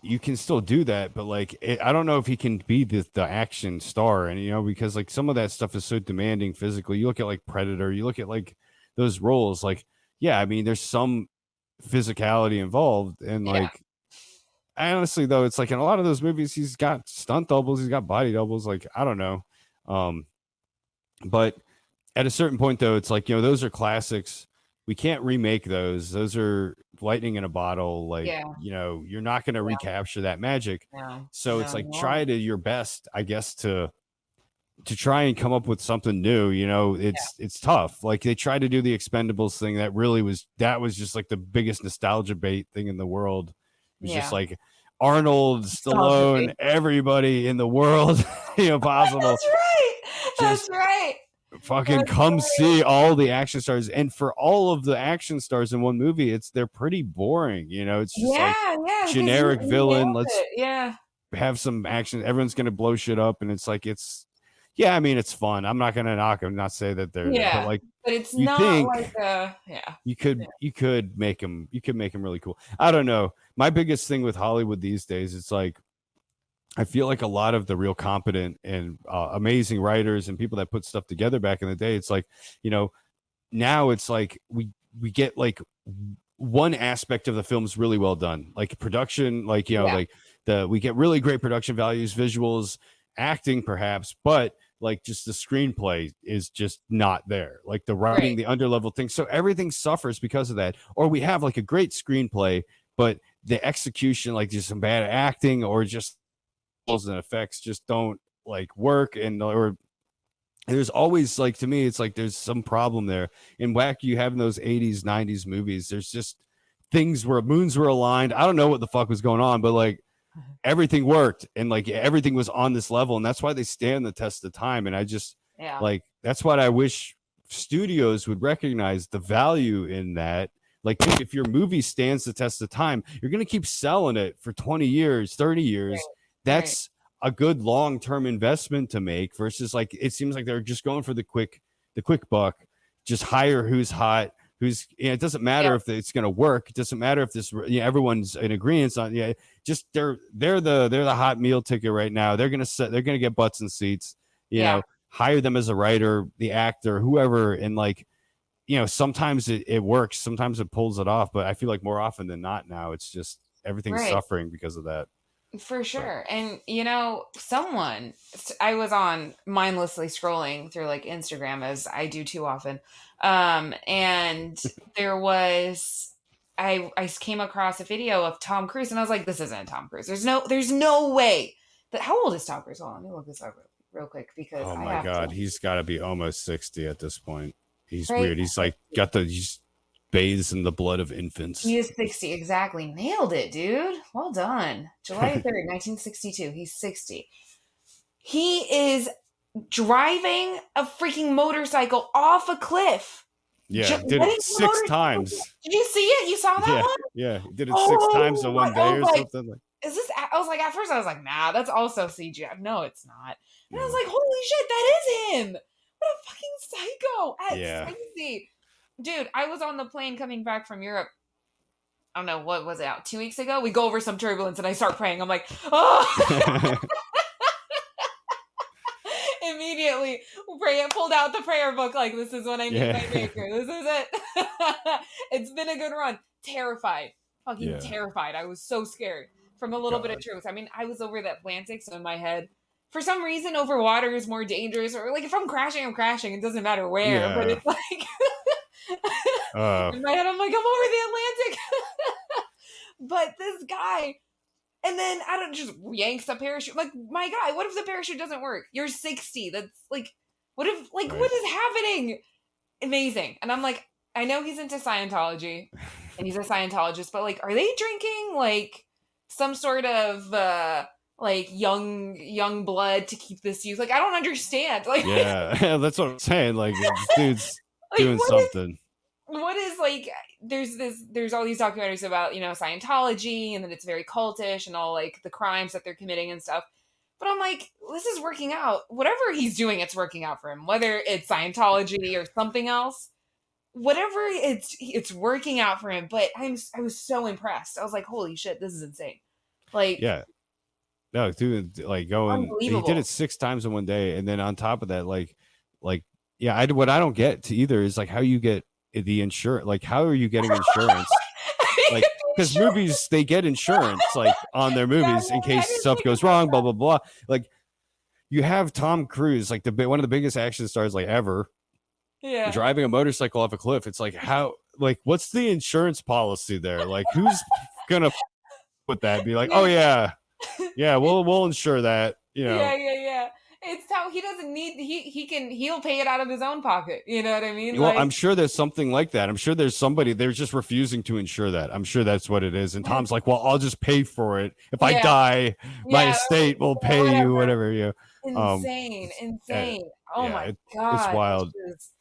you can still do that, but like I don't know if he can be the action star, and because like some of that stuff is so demanding physically. You look at like Predator, you look at like those roles, like yeah, there's some physicality involved, and yeah, like honestly though, it's like in a lot of those movies, he's got stunt doubles, he's got body doubles. Like I don't know, um, but at a certain point though, it's like those are classics. We can't remake those. Those are lightning in a bottle. Like yeah, you're not going to yeah. recapture that magic. No, So it's no, like no. try to your best, I guess, to try and come up with something new. It's tough. Like they tried to do the Expendables thing. That was just like the biggest nostalgia bait thing in the world. It was just Yeah. like Arnold, Nostalgia Stallone, bait. everybody in the world, possible. That's right. That's Just right. fucking That's come right. see all the action stars. And for all of the action stars in one movie, they're pretty boring. It's just like Yeah, yeah, because generic he nailed villain. Let's it. Yeah. have some action. Everyone's gonna blow shit up, and it's like yeah, it's fun. I'm not gonna knock them, not say that they're but Yeah. like But it's you not like think yeah. you could make them really cool. I don't know. My biggest thing with Hollywood these days, it's like I feel like a lot of the real competent and amazing writers and people that put stuff together back in the day, it's like, now it's like we get like one aspect of the film's really well done, like production, like Yeah. like we get really great production values, visuals, acting perhaps, but like just the screenplay is just not there, like the writing, Right. the underlevel thing, so everything suffers because of that. Or we have like a great screenplay, but the execution, like just some bad acting or just and effects just don't like work. And or there's always, like, to me it's like there's some problem there. In whack you have in those 80s 90s movies, there's just things where moons were aligned. I don't know what the fuck was going on, but like everything worked and like everything was on this level, and that's why they stand the test of time. And I just Yeah. like that's what I wish studios would recognize the value in that. Like if your movie stands the test of time, you're going to keep selling it for 20 years, 30 years. Right. Right. That's a good long-term investment to make, versus like it seems like they're just going for the quick buck. Just hire who's hot, who's it doesn't Yeah. matter if it's going to work. It doesn't matter if this everyone's in agreement on just they're the hot meal ticket right now. They're gonna get butts and seats. Yeah. Hire them as a writer, the actor, whoever, and like sometimes it works, sometimes it pulls it off, but I feel like more often than not now it's just everything's Right. suffering because of that. For But sure. And I was on mindlessly scrolling through like Instagram as I do too often. And there was I came across a video of Tom Cruise and I was like, this isn't Tom Cruise. There's no way. That how old is Tom Cruise? Hold on, let me look this up real quick because oh I my have god, to. he's got to be almost 60 at this point. He's Right? weird. He's like he's bathes in the blood of infants. He is 60. Exactly. Nailed it, dude. Well done. July 3rd, 1962. He's 60. He is driving a freaking motorcycle off a cliff. Yeah, did Letting it the 6 motorcycle. times. Did you see it? You saw that Yeah, one? yeah, he did it 6 times in Oh my! one I day was or like, something, like is this? I was like, at first I was like, nah, that's also CGI. No, it's not. And I was yeah. like, holy shit, that is him. What a fucking psycho. That's Yeah. crazy. Dude, I was on the plane coming back from Europe. I don't know, what was it, out 2 weeks ago? We go over some turbulence and I start praying. I'm like, oh, immediately pulled out the prayer book. Like, this is when I meet my Yeah. maker. This is it. It's been a good run. Terrified. Fucking Yeah. terrified. I was so scared from a little bit of God. truth. I mean, I was over the Atlantic, so in my head, for some reason, over water is more dangerous. Or, like, if I'm crashing, I'm crashing. It doesn't matter where. But Yeah. it's like, Uh, in my head, I'm like, I'm over the Atlantic. But this guy, and then I don't just yanks the parachute. Like, my guy, what if the parachute doesn't work? You're 60. That's like, what if, like, right. what is happening? Amazing. And I'm like, I know he's into Scientology and he's a Scientologist, but like, are they drinking like some sort of like young blood to keep this youth? Like, I don't understand. Like, Yeah, that's what I'm saying, like, this dude's like doing something. what is like there's all these documentaries about, Scientology, and then it's very cultish and all like the crimes that they're committing and stuff. But I'm like, this is working out. Whatever he's doing, it's working out for him. Whether it's Scientology or something else, whatever, it's working out for him. But I was so impressed. I was like, holy shit, this is insane. Like, Yeah. No, dude, like, going he did unbelievable. it 6 times in one day, and then on top of that, yeah, what I don't get to either is, like, how you get the insurance, like, how are you getting insurance? Like, because Sure. movies, they get insurance, like, on their Yeah, movies in yeah, I case didn't stuff think goes about wrong, blah, that. blah, blah. Like, you have Tom Cruise, like, one of the biggest action stars, like, ever, Yeah. driving a motorcycle off a cliff. It's like, how, like, what's the insurance policy there? Like, who's gonna with that? Be like, oh Dude. yeah, yeah, we'll insure that. Yeah, yeah, yeah. It's how he doesn't need he'll pay it out of his own pocket. You know what I mean? Well, Like, I'm sure there's something like that. I'm sure there's somebody, they're just refusing to insure that. I'm sure that's what it is. And Tom's like, well, I'll just pay for it. If I yeah, die, my yeah, estate will pay you whatever. whatever you. Insane, It's, insane. Oh yeah, my it's god. It's wild. just,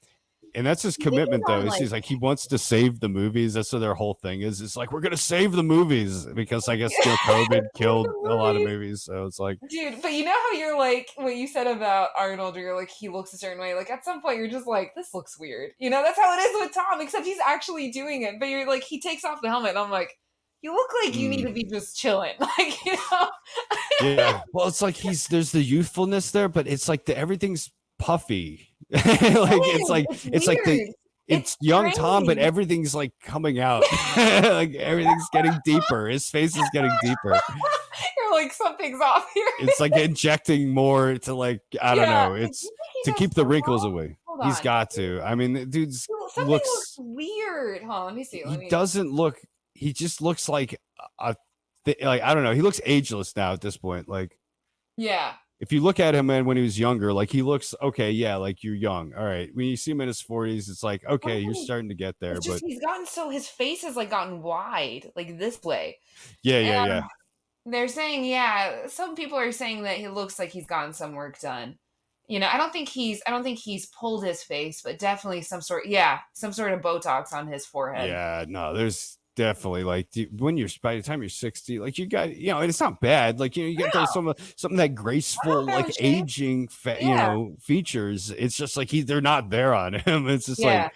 And that's his I think he's commitment, though. on Is like, he's like, he wants to save the movies. That's what their whole thing is. It's like, we're gonna save the movies because I guess COVID killed a lot of movies. movies. So it's like, Dude, but you know how you're like, what you said about Arnold, you're like, he looks a certain way. Like, at some point, you're just like, this looks weird. That's how it is with Tom, except he's actually doing it. But you're like, he takes off the helmet, and I'm like, you look like you need mm, to be just chilling. Like. yeah. Well, it's like there's the youthfulness there, but it's like everything's puffy. Like, It is. It's it's like weird. It's it's young Tom, but strange. everything's like coming out. Like, everything's getting deeper. His face is getting deeper. You're like, something's off here. It's like injecting more to, like, I don't Yeah. know. Like, do It's you think he to does keep the wrinkles coke? away. Hold He's on. got to. I mean, the dude's Something looks looks. weird. Hold on, let me see. He doesn't look. He just looks like like, I don't know. He looks ageless now at this point. Like, Yeah. if you look at him, man, when he was younger, like, he looks okay. Yeah, like, you're young. All right. When you see him in his 40s, it's like, okay, you're starting to get there. It's just But he's gotten so his face has like gotten wide, like this way. yeah, yeah, And yeah. they're saying, yeah, some people are saying that he looks like he's gotten some work done. I don't think he's pulled his face, but definitely some sort of Botox on his forehead. Yeah, no, there's definitely, like, when you're, by the time you're 60, like, you got, and it's not bad. Like, you get those something that graceful, I don't like, shave. aging, Yeah. features. It's just like they're not there on him. It's just Yeah. like,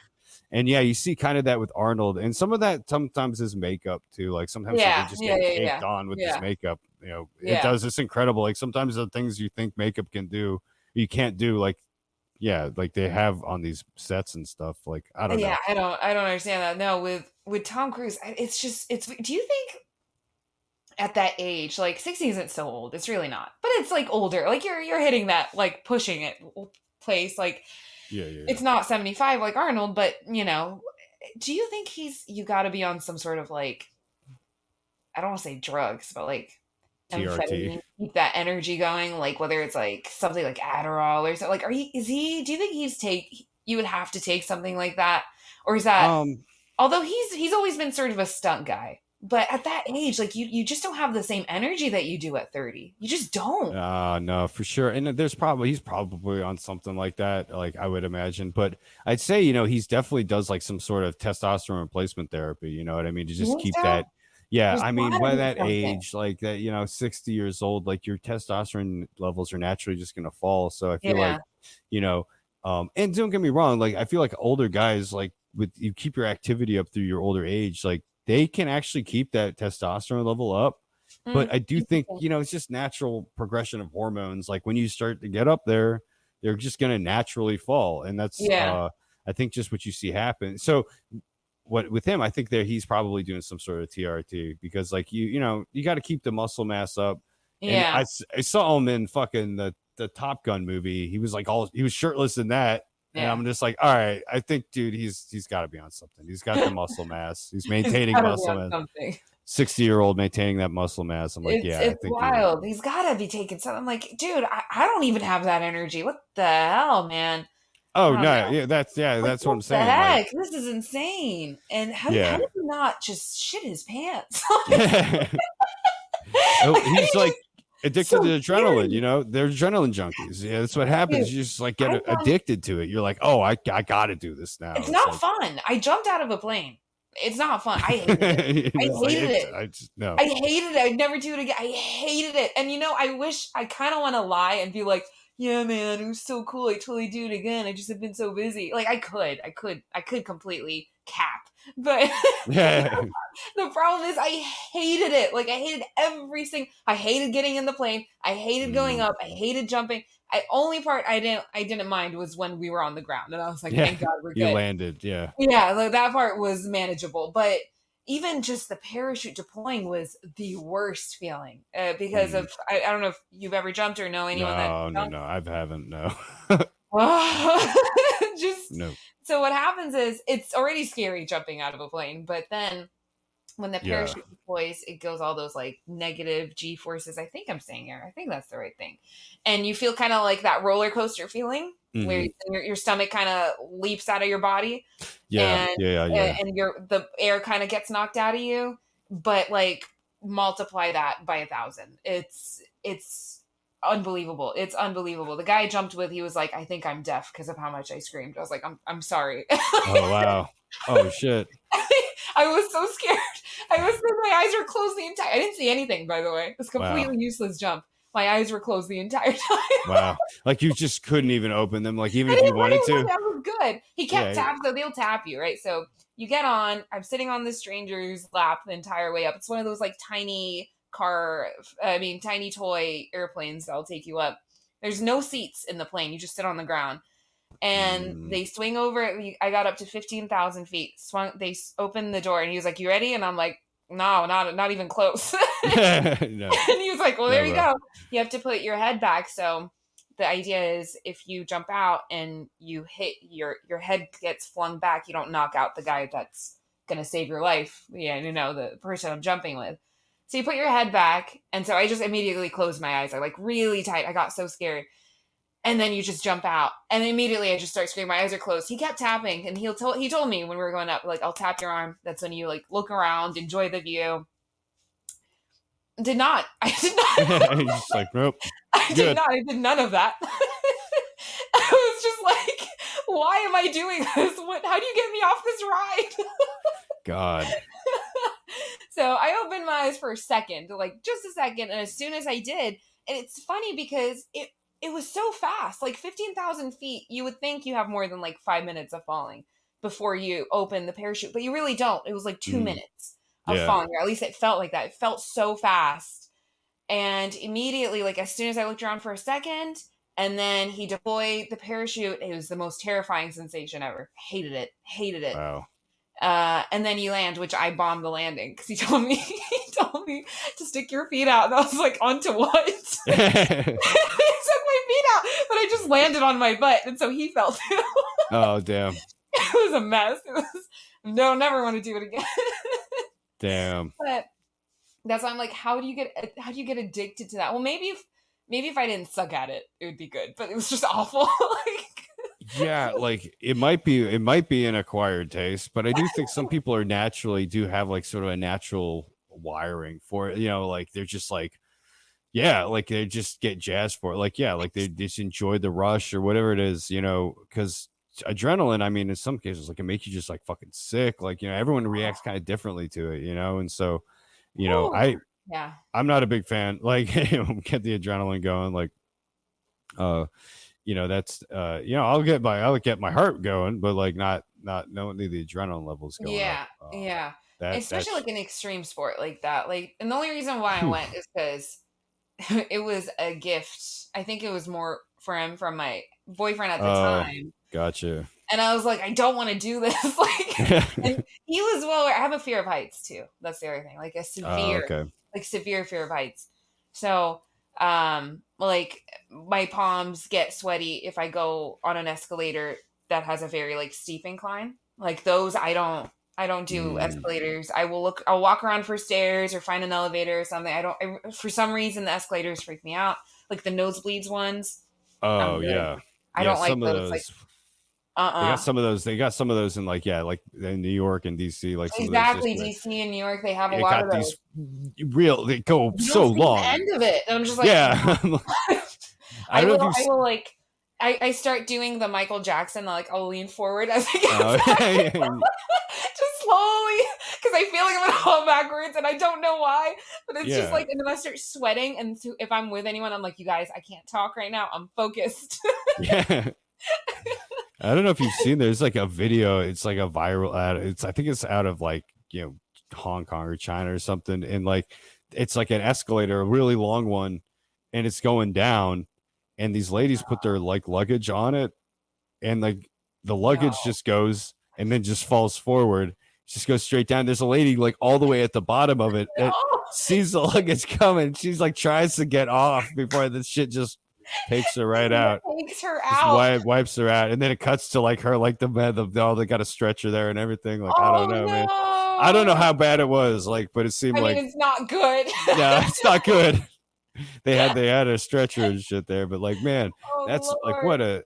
and yeah, you see kind of that with Arnold, and some of that sometimes is makeup too. Like, sometimes they Yeah. just Yeah. get Yeah. caked Yeah. on with this Yeah. makeup. It Yeah. does. It's incredible. Like, sometimes the things you think makeup can do, you can't do. Like, yeah, like they have on these sets and stuff. Like, I don't Yeah, know. I don't understand that. No, with Tom Cruise, it's just do you think at that age, like 60 isn't so old. It's really not. But it's like older. Like, you're hitting that, like, pushing it place. Like, Yeah, yeah, yeah. it's not 75 like Arnold, but do you think you got to be on some sort of, like, I don't want to say drugs, but like TRT. amphetamine, keep that energy going, like whether it's like something like Adderall or something. Like, do you think you would have to take something like that? Or is that, Um, although he's always been sort of a stunt guy, But at that age, like you just don't have the same energy that you do at 30. You just don't. No, for sure. And he's probably on something like that, like I would imagine. But I'd say, he's definitely does like some sort of testosterone replacement therapy. You know what I mean? To You just think keep so? that. Yeah, There's I mean, gotta by be that something. age, like that, 60 years old, like your testosterone levels are naturally just gonna fall. So I feel like, Yeah. you know, and don't get me wrong, like I feel like older guys, like with you keep your activity up through your older age, like they can actually keep that testosterone level up. But I do think, Interesting. it's just natural progression of hormones. Like when you start to get up there, they're just going to naturally fall. And that's, Yeah. I think just what you see happen. So what with him, I think that he's probably doing some sort of TRT because like you got to keep the muscle mass up. And Yeah. I saw him in fucking the Top Gun movie. He was like he was shirtless in that. And Yeah. I'm just like, all right, I think, dude, he's got to be on something. He's got the muscle mass. He's He's maintaining gotta be muscle on mass. something. 60-year-old maintaining that muscle mass. I'm like, It's yeah, I it's think he. wild. He's gotta be taking something. I'm like, dude, I don't even have that energy. What the hell, man? Oh I don't no, know. Like, that's what what I'm the saying. Like, heck? This is insane. And how yeah. did he not just shit his pants? Oh, Like, how do he's you like just addicted so to adrenaline. scary. They're adrenaline junkies. Yeah, that's what Dude, happens. You just like get I've done addicted to it. You're like, oh, I got to do this now. it's It's not like, fun. I jumped out of a plane. It's not fun. I hated it. I it's like hated it's. it. I just no. I hated it. I'd never do it again. I hated it. And I wish I kind of want to lie and be like, yeah, man, it was so cool. I totally do it again. I just have been so busy. Like I could completely cap. But Yeah. the problem is I hated it. Like I hated I hated getting in the plane. I hated going Mm, up. I hated jumping. Only part I didn't mind was when we were on the ground. And I was like, yeah. thank God we're You good. landed. Yeah. Yeah, like that part was manageable, but even just the parachute deploying was the worst feeling because Mm. of I don't know if you've ever jumped or know anyone that No, no, jumped. no. I haven't. No. Just No. so what happens is it's already scary jumping out of a plane, but then when the Yeah. parachute deploys, it goes all those like negative G forces. I think I'm saying it. I think that's the right thing. And you feel kind of like that roller coaster feeling where Hmm. your stomach kind of leaps out of your body Yeah. and Yeah. Yeah. the air kind of gets knocked out of you, but like multiply that by 1,000. It's unbelievable. It's unbelievable. The guy I jumped with, he was like, I think I'm deaf because of how much I screamed. I was like, I'm sorry. Oh wow. Oh shit. I was so scared. My eyes were closed the entire. I didn't see anything, by the way. It was a Wow. completely useless jump. My eyes were closed the entire time. Wow. Like you just couldn't even open them. Like even I if you didn't, I wanted didn't to. want. I was good. He kept Yeah. tapping, so they'll tap you, right? So you get on. I'm sitting on the stranger's lap the entire way up. It's one of those like tiny toy airplanes that'll take you up. There's no seats in the plane. You just sit on the ground and Mm. they swing over. I got up to 15,000 feet. They opened the door, and he was like, "You ready?" And I'm like, "No, not even close." No. And he was like, "Well, No, there you bro. go. You have to put your head back." So the idea is, if you jump out and you hit your head gets flung back, you don't knock out the guy that's gonna save your life. Yeah, the person I'm jumping with. So you put your head back, and so I just immediately closed my eyes. I like really tight. I got so scared. And then you just jump out, and immediately I just start screaming. My eyes are closed. He kept tapping, and he told me when we were going up, like, I'll tap your arm. That's when you like look around, enjoy the view. Did not. I did not. He's just like, nope. I did Good. not. I did none of that. I was just like, why am I doing this? How do you get me off this ride? God. So I opened my eyes for a second, like just a second, and as soon as I did, and it's funny because it was so fast, like 15,000 feet. You would think you have more than like 5 minutes of falling before you open the parachute, but you really don't. It was like two Mm. minutes of Yeah. falling, or at least it felt like that. It felt so fast, and immediately, like as soon as I looked around for a second, and then he deployed the parachute, it was the most terrifying sensation ever. Hated it. Hated it. Wow. And then you land, which I bombed the landing because he told me to stick your feet out. And I was like, onto what? He stuck my feet out, but I just landed on my butt, and so he fell too. Oh damn. It was a mess. No, never want to do it again. Damn. But that's why I'm like, how do you get addicted to that? Well, maybe if I didn't suck at it, it would be good. But it was just awful. Like, Yeah, like it might be an acquired taste, but I do think some people are naturally do have like sort of a natural wiring for it, like they're just like, yeah, like they just get jazzed for it. Like, yeah, like they just enjoy the rush or whatever it is, because adrenaline, I mean, in some cases, like it makes you just like fucking sick. Like, everyone reacts kind of differently to it, and so, Whew. I Yeah. I'm not a big fan. Like, get the adrenaline going. Like, that's I'll get my heart going, but like not no the adrenaline levels going up. Yeah. Yeah. Especially That's like an extreme sport like that. Like, and the only reason why I went is because it was a gift. I think it was more for him from my boyfriend at the oh, time. gotcha. And I was like, I don't want to do this. Like, and he was well. I have a fear of heights too. That's the other thing. Like a Okay. severe fear of heights. So, like my palms get sweaty if I go on an escalator that has a very like steep incline. Like those, I don't do Mm. escalators. I'll walk around for stairs or find an elevator or something. For some reason, the escalators freak me out. Like the nosebleeds ones. I'm Oh good. yeah. I Yeah, don't like some of those. Like, those they got some of those in like, yeah, like in New York and DC, like some of those just exactly. DC and New York, they have a it lot of got those. these they go You don't so see the long. end of it. I'm just like, Yeah. I don't know if I you will like, I start doing the Michael Jackson. Like I'll lean forward as I get oh just slowly, because I feel like I'm gonna fall backwards, and I don't know why. But it's just yeah. like, and then I start sweating, and if I'm with anyone, I'm like, you guys, I can't talk right now. I'm focused. Yeah. I don't know if you've seen there's like a video, it's like a viral ad. I think it's out of like, Hong Kong or China or something. And like it's like an escalator, a really long one, and it's going down. And these ladies put their like luggage on it, and like the No. luggage just goes and then just falls forward, just goes straight down. There's a lady like all the way at the bottom of it that No. sees the luggage coming. She's like tries to get off before the shit just takes her right out. Takes her Just out. wipes her out, and then it cuts to like her, like they got a stretcher there and everything. Like I don't Oh know, man. I don't know no. how bad it was, like, but it seemed I mean, like it's not good. no, it's not good. They had a stretcher and shit there, but like, man, that's Oh like Lord. what a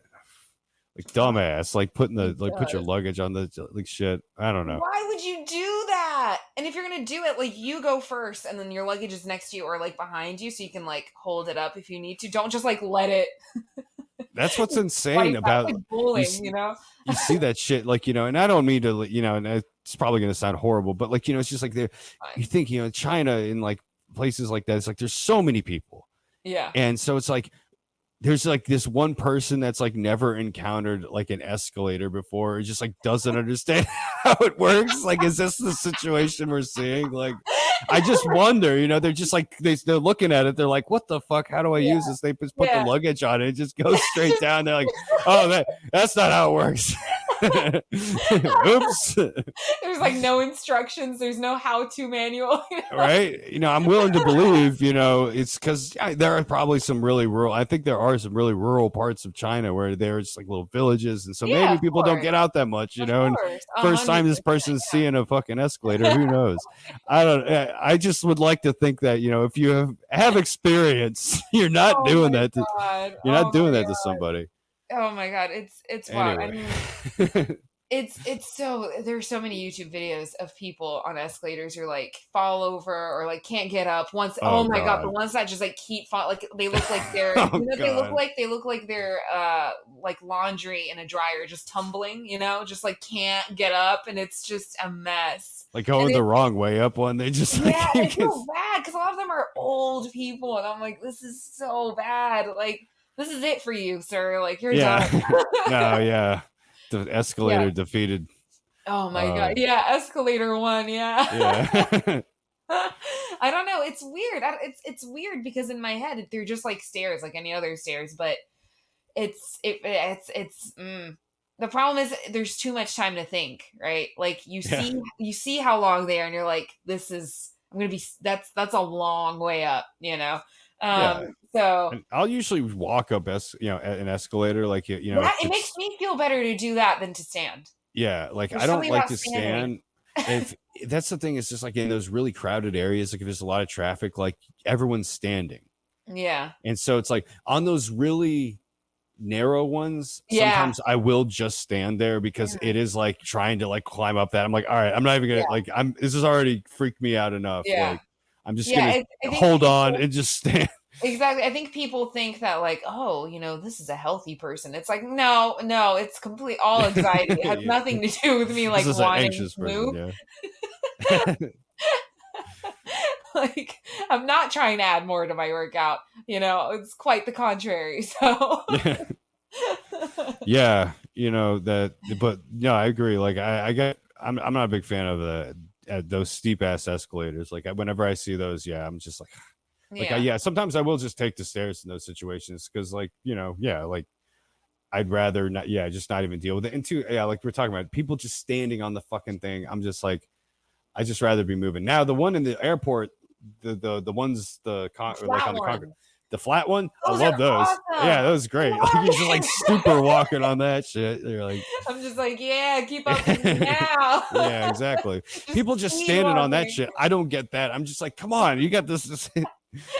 like dumbass, like It put your does. luggage on the like shit. I don't know. Why would you do that? And if you're gonna do it, like you go first, and then your luggage is next to you or like behind you, so you can like hold it up if you need to. Don't just like let it That's what's insane wipe out. It's about like bowling, s- you know? you see that shit, like, and I don't mean to, and it's probably going to sound horrible, but like, it's just like you Fine. think, China in like places like that, it's like there's so many people. Yeah. And so it's like there's like this one person that's like never encountered like an escalator before, or just like doesn't understand how it works. Like, is this the situation we're seeing? Like, I just wonder, they're just like they're looking at it, they're like, what the fuck? How do I Yeah. use this? They just put the Yeah. luggage on it, it just goes straight down. They're like, oh, that's not how it works. Oops. There's like no instructions. There's no how-to manual. Right, I'm willing to believe, it's because there are probably some really rural, I think there are some really rural parts of China where there's like little villages, and so Yeah, maybe of people don't course. get out that much, Of and course. first time this 100%. person's seeing a fucking escalator, who knows? I just would like to think that, if you have experience, you're not Oh doing my that god. you're Oh not doing my that to somebody. Oh my god, it's wild. I Anyway. mean, it's so there's so many YouTube videos of people on escalators who like fall over or like can't get up once. Oh Oh my god, the god. ones that just like keep fall like they look like they're Oh god. they look like they're like laundry in a dryer just tumbling, just like can't get up, and it's just a mess. Like And going the it, wrong way up one, they just like yeah, keep it's so bad because a lot of them are old people, and I'm like, this is so bad. Like, this is it for you, sir. Like, you're yeah. done. No, yeah. The Yeah. escalator defeated. Oh my god. Yeah, escalator one. Yeah. Yeah. I don't know. It's weird. It's weird because in my head they're just like stairs, like any other stairs. But the problem is there's too much time to think, right? Like Yeah. you see how long they are, and you're like, this is I'm gonna be that's a long way up, Yeah. So And I'll usually walk up an escalator, like that if it makes it's me feel better to do that than to stand. yeah, like I There's don't something like about to standing. stand. If that's the thing, it's just like in those really crowded areas, like if there's a lot of traffic, like everyone's standing. Yeah. And so it's like on those really narrow ones, Yeah. sometimes I will just stand there because it is like trying to like climb up that. I'm like, all right, I'm not even gonna Yeah. this has already freaked me out enough. Yeah. Like I'm just Yeah, gonna I think hold on people and just stand. exactly. I think people think that like, oh, this is a healthy person. It's like, no, no, it's complete all anxiety. It has Yeah. nothing to do with me This like is an wanting anxious to person, move. yeah. Like, I'm not trying to add more to my workout. It's quite the contrary. So, Yeah. Yeah, that, but no, I agree. Like I'm not a big fan of those steep ass escalators. Like whenever I see those, yeah, I'm just like yeah, yeah, sometimes I will just take the stairs in those situations because like, yeah, like I'd rather not, yeah, just not even deal with it. And two, yeah, like we're talking about people just standing on the fucking thing. I'm just like, I just rather be moving. Now the one in the airport, the ones like flat on the concrete, one. the flat one, I Those love are those. Yeah, awesome. that was I great. Like you're just like love super it. walking on that shit. They're like, I'm just like, yeah, keep up with me now. yeah, exactly. Just People just speed standing on that walking. shit. I don't get that. I'm just like, come on, you got this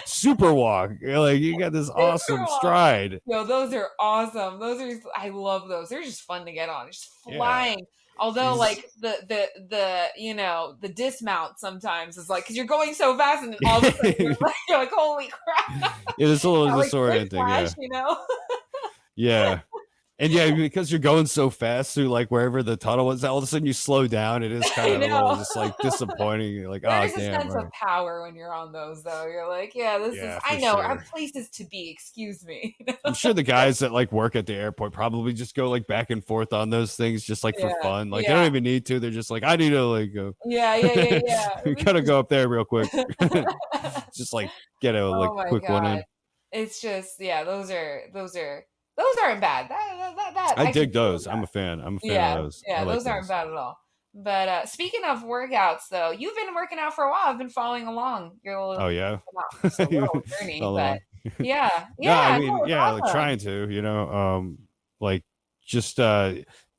super walk. You're like, you got this Super awesome long. stride. Yo, those are awesome. I love those. They're just fun to get on. Just Yeah. flying. Although, These like the dismount sometimes is like because you're going so fast, and then all of a sudden you're like holy crap, it is a little like disorienting, whiplash, yeah. Yeah. And yeah, because you're going so fast through like wherever the tunnel is, all of a sudden you slow down. It is kind I of a little know. just like disappointing. You're like, There oh is a damn, sense of right. power when you're on those, though. You're like, yeah, this is. Yeah, I for know. I have sure. places to be. Excuse me. I'm sure the guys that like work at the airport probably just go like back and forth on those things just like for Yeah. fun. Like they don't Yeah. even need to. They're just like, I need to like go. Yeah. Yeah. Yeah. Yeah. We This gotta is go up there real quick. Just like get a like Oh my quick one god. in. It's just yeah, those aren't bad. That I I can dig deal with those. I'm a that. fan. I'm a fan of Yeah, those. I yeah, like those aren't those. bad at all. But speaking of workouts though, you've been working out for a while. I've been following along your Oh little yeah. not just a little journey, All but along. yeah. No, I Yeah, no, mean, it's yeah, like awesome. trying to, like just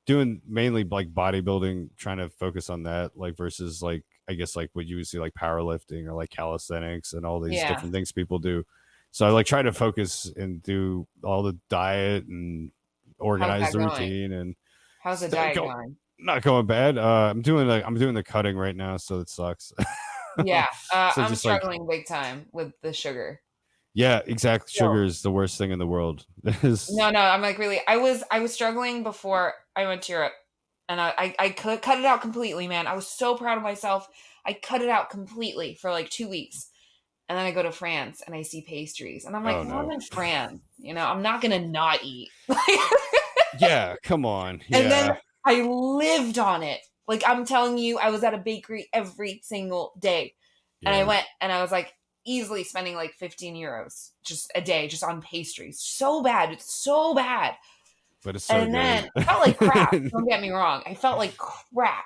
doing mainly like bodybuilding, trying to focus on that, like versus like I guess like what you would see like powerlifting or like calisthenics and all these Yeah. different things people do. So I like try to focus and do all the diet and How's organize that the going? routine and How's the diet go going? not going bad. I'm doing the cutting right now, so it sucks. Yeah, So I'm just like struggling big time with the sugar. yeah, exactly. So Sugar is the worst thing in the world. Is no, no, I'm like really. I was struggling before I went to Europe, and I cut it out completely, man. I was so proud of myself. I cut it out completely for like 2 weeks, and then I go to France and I see pastries, and I'm like, oh well, I'm no. in France, I'm not gonna not eat. Yeah, come on. And then Yeah. I lived on it. Like I'm telling you, I was at a bakery every single day. And I Yeah. went and I was like easily spending like 15 euros just a day just on pastries. So bad. It's so bad. But it's so And then good. I felt like crap. Don't get me wrong. I felt like crap.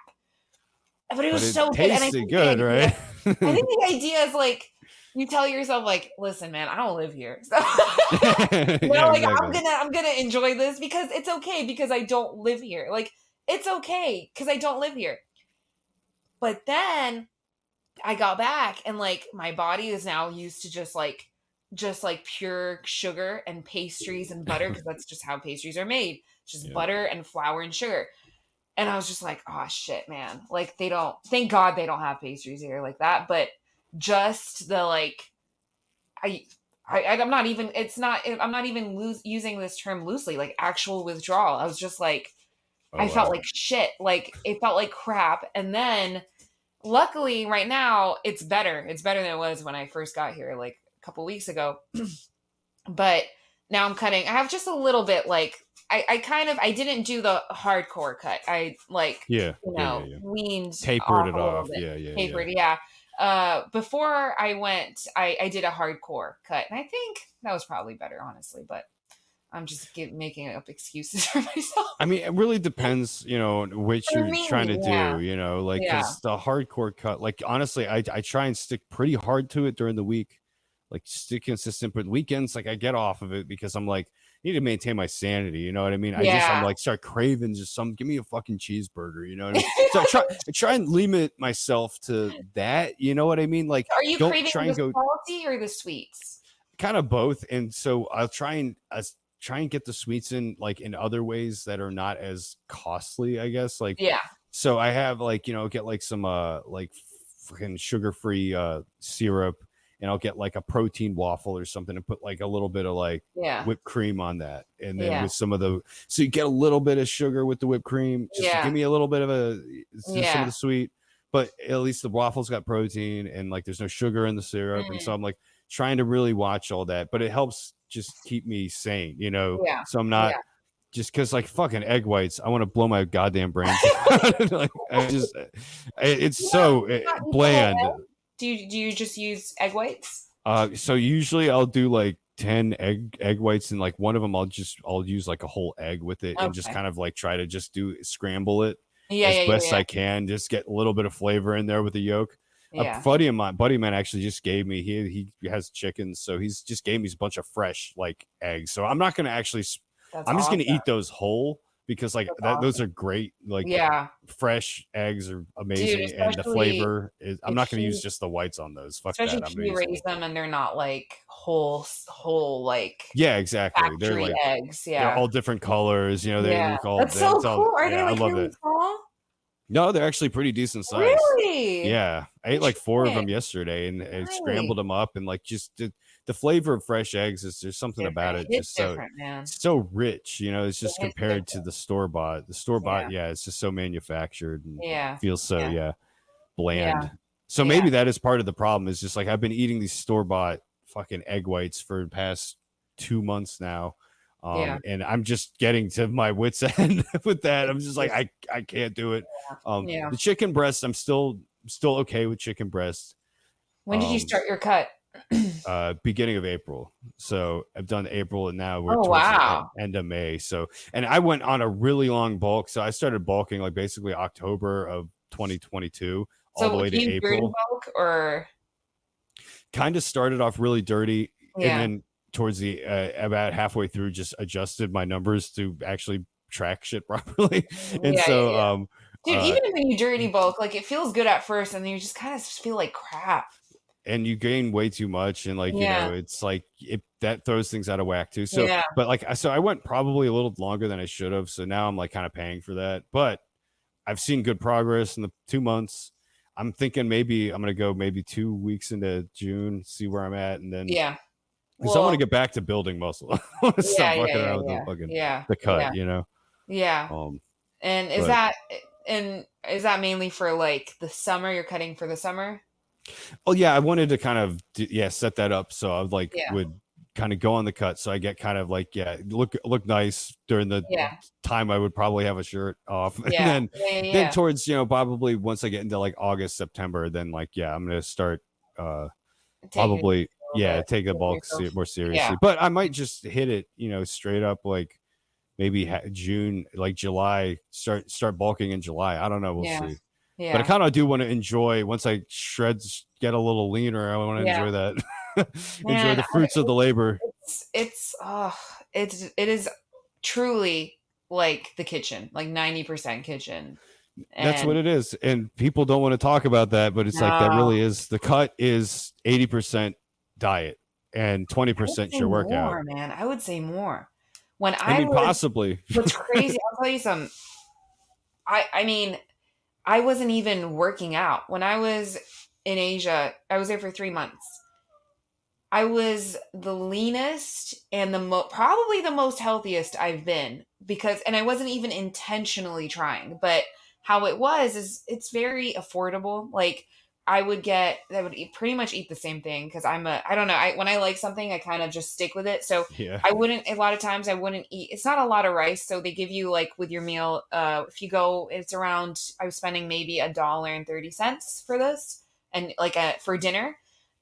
But it But was it so good. And tasted good, right? I think the idea is like you tell yourself like, listen, man, I don't live here. So Yeah, like I'm exactly. gonna I'm gonna enjoy this because it's okay because I don't live here. Like it's okay because I don't live here. But then I got back and like my body is now used to just like pure sugar and pastries and butter because that's just how pastries are made. Just Yeah. butter and flour and sugar. And I was just like, oh shit, man. Like they don't thank God they don't have pastries here like that. But just the like I I'm not even it's not I'm not even using this term loosely, like actual withdrawal. I was just like Oh I felt wow. like shit. Like it felt like crap. And then luckily right now it's better. It's better than it was when I first got here like a couple weeks ago. But now I'm cutting. I have just a little bit like I didn't do the hardcore cut. I like, Yeah. Yeah. Yeah. Yeah. weaned Tapered off it a little off. bit. Yeah. Yeah. Yeah. Tapered, yeah. Before I went, I did a hardcore cut, and I think that was probably better, honestly. But I'm just making up excuses for myself. I mean, it really depends, on which For you're trying me, to yeah, do, like, yeah, because the hardcore cut, like, honestly, I try and stick pretty hard to it during the week, like, stick consistent, but weekends, like, I get off of it because I'm like, I need to maintain my sanity, you know what I mean? I'm yeah. like, start craving just give me a fucking cheeseburger, you know what I mean? So I try and limit myself to that, you know what I mean? Like, Are you don't craving try and the go salty or the sweets? kind of both, and so I'll try and get the sweets in like in other ways that are not as costly, I guess. Like Yeah, so I have like, get like some like fucking sugar-free syrup, and I'll get like a protein waffle or something and put like a little bit of like Yeah. whipped cream on that, and then Yeah. with some of the, so you get a little bit of sugar with the whipped cream, just to give Yeah. me a little bit of some of Yeah. the sweet, but at least the waffles got protein and like there's no sugar in the syrup, and so Mm. I'm like trying to really watch all that, but it helps just keep me sane, Yeah. so I'm not Yeah. just because like fucking egg whites, I want to blow my goddamn brains out. Like I just, it's You so not eat the whole bland. egg? Do you just use egg whites? So usually I'll do like 10 egg whites, and like one of them I'll use like a whole egg with it, and just Okay. kind of like try to just scramble it Yeah, as yeah, yeah, best yeah. I can, just get a little bit of flavor in there with the yolk. A Yeah. buddy of mine actually just gave me, he has chickens, so he's just gave me a bunch of fresh like eggs. So I'm not gonna actually, That's I'm just gonna awesome. eat those whole, because like That's that, those awesome. are great. Like Yeah. fresh eggs are Dude, amazing, and the especially flavor is, I'm if not gonna use you just the whites on those. Fuck especially that. if I'm gonna you use the raise whole. them and they're not like whole like Yeah, exactly. They're factory like, eggs. they're Yeah. all different colors. They Yeah. look all. That's so It's all. cool. Are they Yeah, I like love really it. small? No, they're actually pretty decent size. Really? Yeah, I ate like four of Interesting. them yesterday, and Nice. scrambled them up, and like just the flavor of fresh eggs is, there's something about Different. it Hits just so, different, man. it's so rich. It's It just hits compared to different. the store bought. The store Yeah. bought, yeah, it's just so manufactured and Yeah. feels so, Yeah. yeah, Yeah. bland. So Yeah. maybe that is part of the problem. Is just like I've been eating these store bought fucking egg whites for the past 2 months now. Yeah. And I'm just getting to my wits end with that. I'm just like, It's I can't do it. yeah. The chicken breast, I'm still okay with chicken breast. When did you Um, start your cut? Beginning of April. So I've done April, and now we're Oh, towards the wow. end of May. So, and I went on a really long bulk. So I started bulking like basically October of 2022 all the So way do to you dirty April. bulk or Kind of started off really dirty, and yeah. then towards the about halfway through, just adjusted my numbers to actually track shit properly. And Yeah, yeah, so, yeah. Dude, uh, even when you dirty bulk, like it feels good at first and then you just kind of feel like crap. and you gain way too much, and like Yeah. it's like that throws things out of whack too. So, Yeah. but like, so I went probably a little longer than I should have. So now I'm like kind of paying for that, but I've seen good progress in the 2 months. I'm thinking maybe I'm gonna go maybe 2 weeks into June, see where I'm at, and then, Yeah. because I want to Well, get back to building muscle. I want to yeah, stop yeah, fucking yeah, around with the yeah. fucking Yeah. the Yeah. cut. Yeah. Um, And but is that mainly for like the summer? You're cutting for the summer? oh yeah, I wanted to kind of set that up, so I Yeah. would kind of go on the cut, so I get kind of like, look nice during the Yeah. time I would probably have a shirt off, and Yeah. Yeah, yeah, then yeah. towards probably once I get into like August, September, then like, yeah, I'm gonna start Taking it probably, a little bit. take the Give bulk yourself more yeah. seriously, but I might just hit it, straight up, like maybe June, like July, start bulking in July. I don't know, we'll Yeah. see. But I Yeah. kind of do want to enjoy, once I shreds get a little leaner, I want to Yeah. enjoy that. Enjoy Man, the fruits of the labor. it is truly like the kitchen, like 90% kitchen. That's what And it is. And people don't want to talk about that, but it's like that no, really is, the cut is 80% diet and I would 20% say your workout. more, man. I would say more. When I I mean, was possibly. what's crazy, I'll tell you some I mean, I wasn't even working out. When I was in Asia, I was there for 3 months. I was the leanest and probably the most healthiest I've been because, and I wasn't even intentionally trying, but how it was is it's very affordable. Like I would pretty much eat the same thing because I don't know, when I like something, I kind of just stick with it. So Yeah. I wouldn't, a lot of times I wouldn't eat, it's not a lot of rice. So they give you like with your meal, if you go, it's around, I was spending maybe $1.30 for this and like for dinner.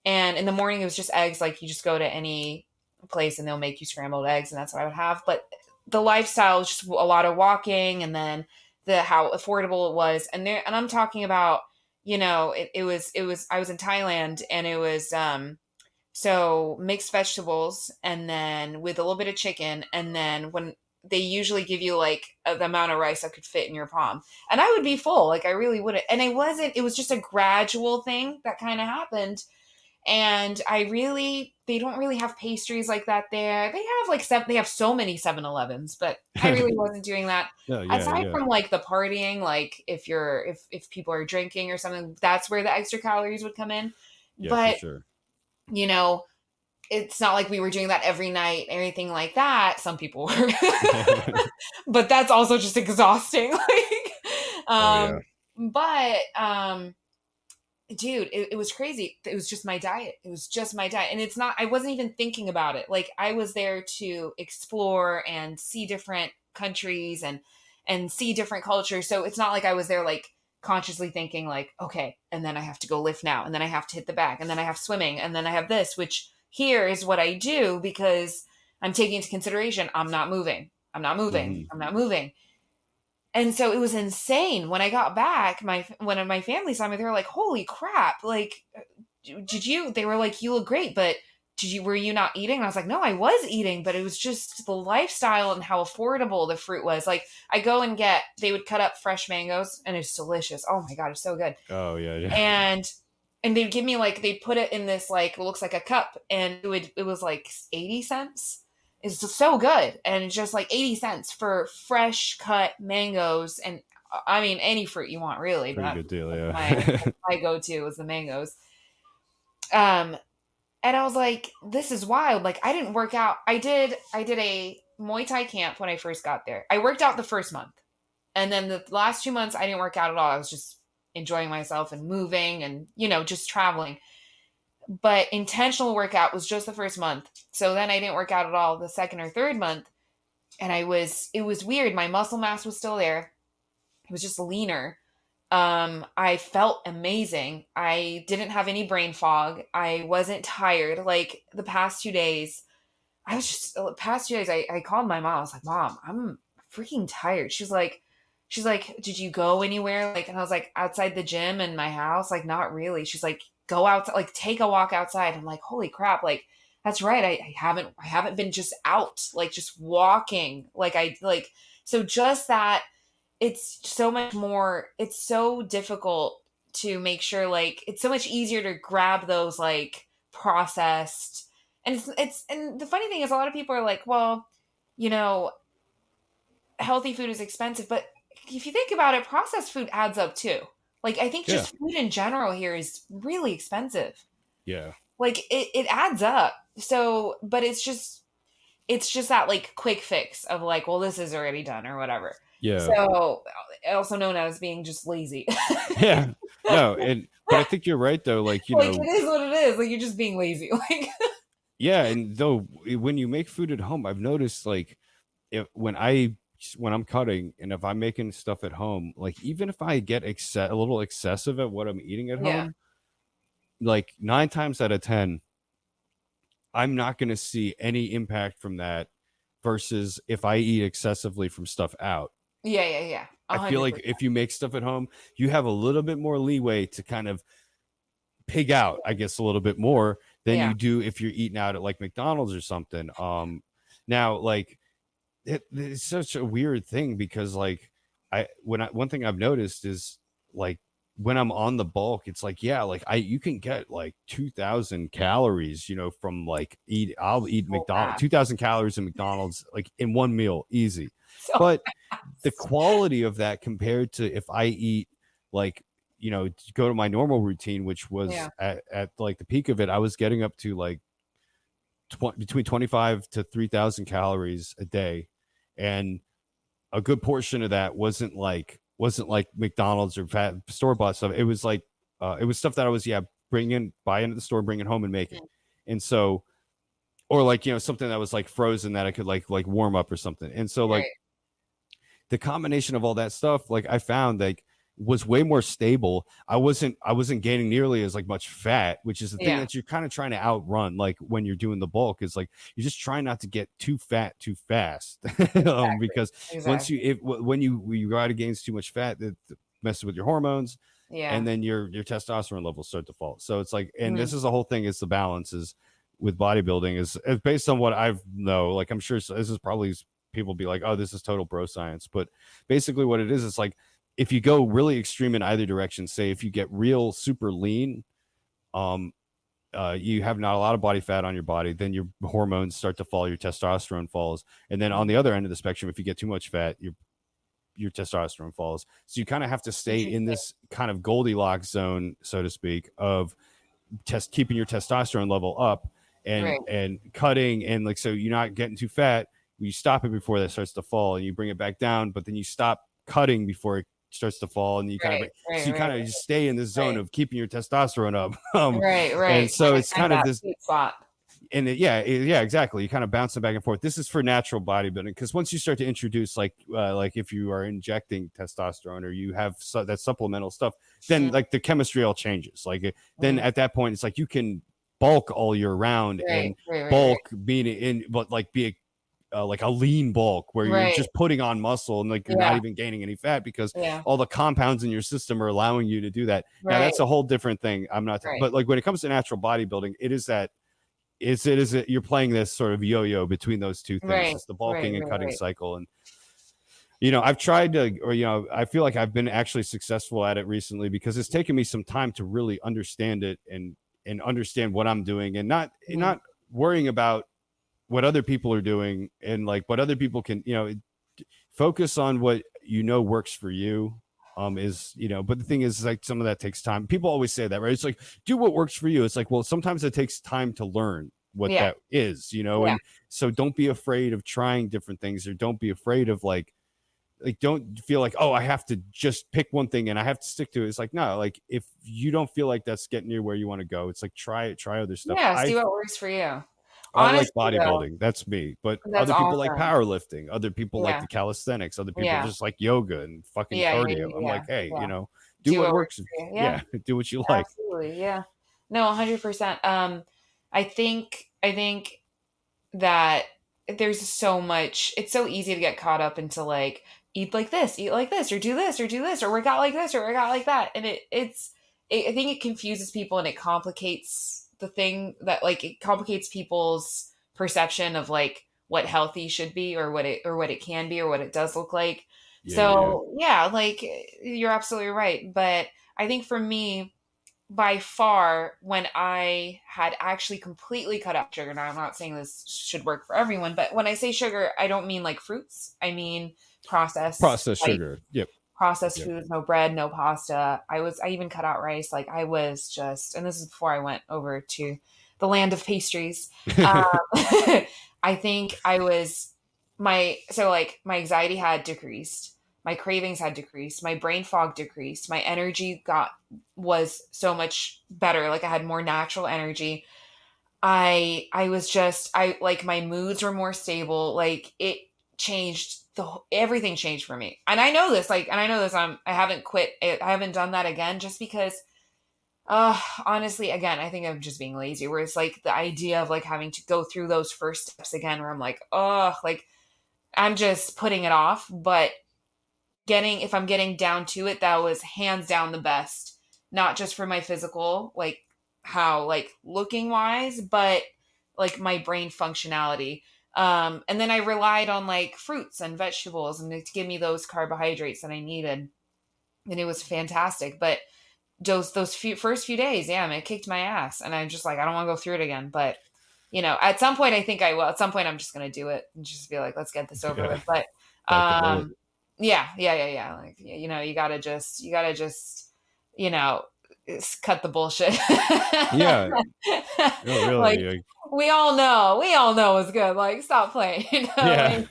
And in the morning, it was just eggs. Like you just go to any place and they'll make you scrambled eggs, and that's what I would have. But the lifestyle is just a lot of walking, and then how affordable it was. And I'm talking about, it was I was in Thailand, and it was so mixed vegetables, and then with a little bit of chicken, and then when they usually give you like the amount of rice that could fit in your palm, and I would be full, like I really wouldn't. And it was just a gradual thing that kind of happened. And they don't really have pastries like that there. They have like they have so many 7-Elevens, but I really wasn't doing that. Yeah, yeah, Aside yeah, from like the partying, like if people are drinking or something, that's where the extra calories would come in. yeah, for But, sure. you know, it's not like we were doing that every night or anything like that. Some people were. But that's also just exhausting. Like, Oh yeah. but dude, it was crazy. It was just my diet. It was just my diet. And it's not, I wasn't even thinking about it. Like I was there to explore and see different countries and see different cultures. So it's not like I was there like consciously thinking like, okay, and then I have to go lift now, and then I have to hit the back, and then I have swimming, and then I have this, which here is what I do because I'm taking into consideration I'm not moving. I'm not moving. Hmm. I'm not moving. And so it was insane when I got back. When my family saw me, they were like, "Holy crap! Like, did you?" They were like, "You look great, but were you not eating?" And I was like, "No, I was eating, but it was just the lifestyle and how affordable the fruit was. Like, I go and they would cut up fresh mangoes, and it's delicious. Oh my god, it's so good. Oh yeah, yeah. And they'd give me like they put it in this like it looks like a cup, and it was like 80 cents. It's just so good, and it's just like 80 cents for fresh cut mangoes, and I mean any fruit you want really, Pretty but good deal, my yeah. my go to was the mangoes. Um, and I was like, this is wild. Like I didn't work out. I did a Muay Thai camp when I first got there. I worked out the first month, and then the last 2 months I didn't work out at all. I was just enjoying myself and moving and just traveling. But intentional workout was just the first month. So then I didn't work out at all the second or third month. And it was weird. My muscle mass was still there. It was just leaner. I felt amazing. I didn't have any brain fog. I wasn't tired. Like the past 2 days, I called my mom. I was like, Mom, I'm freaking tired. She's like, did you go anywhere? Like, and I was like, outside the gym and my house? Like, not really. She's like, go out, like, take a walk outside. I'm like, holy crap. Like, that's right. I haven't been just out, like, just walking. So just that it's so much more, it's so difficult to make sure, like, it's so much easier to grab those, like, processed and and the funny thing is a lot of people are like, well, you know, healthy food is expensive, but if you think about it, processed food adds up too. Like I think Yeah, just food in general here is really expensive. yeah, Like it adds up. So, but it's just that like quick fix of like, well, this is already done or whatever. yeah, So, also known as being just lazy. yeah. No, and but I think you're right though. Like Like it is what it is. Like you're just being lazy. Like yeah, and though when you make food at home, I've noticed like if when I'm cutting and if I'm making stuff at home, like even if I get a little excessive at what I'm eating at yeah. home, like 9 times out of 10, I'm not going to see any impact from that versus if I eat excessively from stuff out. Yeah, yeah, yeah. I feel like 100%. if you make stuff at home, you have a little bit more leeway to kind of pig out, I guess, a little bit more than Yeah. you do if you're eating out at like McDonald's or something. Now like it's such a weird thing because like one thing I've noticed is like when I'm on the bulk, it's like yeah, like you can get like 2,000 calories, from like I'll eat So McDonald's fast. 2,000 calories in McDonald's like in one meal, easy. So But the fast. quality of that compared to if I eat like to go to my normal routine, which was Yeah. at like the peak of it, I was getting up to like between 25 to 3,000 calories a day, and a good portion of that wasn't like McDonald's or fat store bought stuff. It was like it was stuff that I was buy into the store, bring it home and make it. Mhm. And so or like something that was like frozen that I could like warm up or something. And so like Right. the combination of all that stuff, like I found like was way more stable. I wasn't gaining nearly as like much fat, which is the thing Yeah. that you're kind of trying to outrun. Like when you're doing the bulk, is like you're just trying not to get too fat too fast, Exactly. because once Exactly. when you go out of gains too much fat, that messes with your hormones, Yeah. and then your testosterone levels start to fall. So it's like, and Mhm. this is the whole thing. Is the balance is with bodybuilding is based on what I've know. Like I'm sure this is probably people be like, oh, this is total bro science, but basically what it is, it's like if you go really extreme in either direction, say if you get real super lean, um, you have not a lot of body fat on your body, then your hormones start to fall, your testosterone falls. And then on the other end of the spectrum, if you get too much fat, your testosterone falls. So you kind of have to stay in Interesting. this kind of Goldilocks zone, so to speak, of keeping your testosterone level up Right, and cutting, and like, so you're not getting too fat. You stop it before that starts to fall, and you bring it back down, but then you stop cutting before it starts to fall, and you kind of right, so right, you right, kind of just stay in this zone right, of keeping your testosterone up. right, And right. so Trying to it's find kind of that this, sweet spot. and yeah, exactly. You kind of bounce them back and forth. This is for natural bodybuilding, because once you start to introduce like if you are injecting testosterone or you have that supplemental stuff, then Mm, like the chemistry all changes. Then mm. at that point, it's like you can bulk all year round, Right, and right, right, right. bulk being in, but like a lean bulk where you're Right. just putting on muscle and like you're not Yeah, even gaining any fat because yeah. all the compounds in your system are allowing you to do that. Now Right, that's a whole different thing. I'm not, right, but like when it comes to natural bodybuilding, it is that you're playing this sort of yo-yo between those two things. right, It's the right, bulking and right, cutting right. cycle. And I've tried to, or I feel like I've been actually successful at it recently, because it's taken me some time to really understand it and understand what I'm doing, and Mhm. not worrying about what other people are doing, and like what other people can, focus on what works for you. But the thing is, like, some of that takes time. People always say that, right? It's like, do what works for you. It's like, well, sometimes it takes time to learn what Yeah, that is, yeah. and so don't be afraid of trying different things, or don't be afraid of don't feel like, oh, I have to just pick one thing and I have to stick to it. It's like, no, like, if you don't feel like that's getting you where you want to go, it's like, try it, try other stuff. Yeah, see what works for you. I like Honestly, though, bodybuilding. That's me. But that's other people like awesome. powerlifting. Other people like Yeah, the calisthenics. Other people yeah, just like yoga and fucking yeah, yeah, cardio. I'm yeah, like, hey, yeah. do Do what what works works. for you. Yeah, Yeah, do what you like. absolutely. Yeah. No, 100%. I think that there's so much, it's so easy to get caught up into like eat like this, or do this, or do this, or work out like this, or work out like that. And I think it confuses people, and it complicates the thing that, like, it complicates people's perception of like what healthy should be, or what it can be, or what it does look like. Yeah, yeah, yeah. So yeah, like, you're absolutely right. But I think for me, by far, when I had actually completely cut out sugar, now I'm not saying this should work for everyone, but when I say sugar, I don't mean like fruits. I mean processed, Processed like sugar. Yep. processed Yep. foods, no bread, no pasta. I even cut out rice. Like, I was just, and this is before I went over to the land of pastries. Um, I think I was so like my anxiety had decreased, my cravings had decreased, my brain fog decreased, my energy got was so much better. Like, I had more natural energy. I was just, I like, my moods were more stable. Like, it changed everything changed for me. And I know this, like, and I know this, I haven't quit it. I haven't done that again, just because honestly, again, I think I'm just being lazy, where it's like the idea of like having to go through those first steps again, where I'm like, oh, like, I'm just putting it off. But if I'm getting down to it, that was hands down the best, not just for my physical, like, how, like, looking wise, but like my brain functionality. And then I relied on like fruits and vegetables, and to give me those carbohydrates that I needed. And it was fantastic. But those first few days, yeah, man, it kicked my ass. And I'm just like, I don't want to go through it again. But at some point, I think I will. At some point, I'm just gonna do it and just be like, let's get this over Yeah. with. But Bite the bullet. yeah, yeah, yeah, yeah. Like, you gotta just, you know, cut the bullshit. Yeah. No, Like, really. we all know it's good. Like, stop playing. Yeah.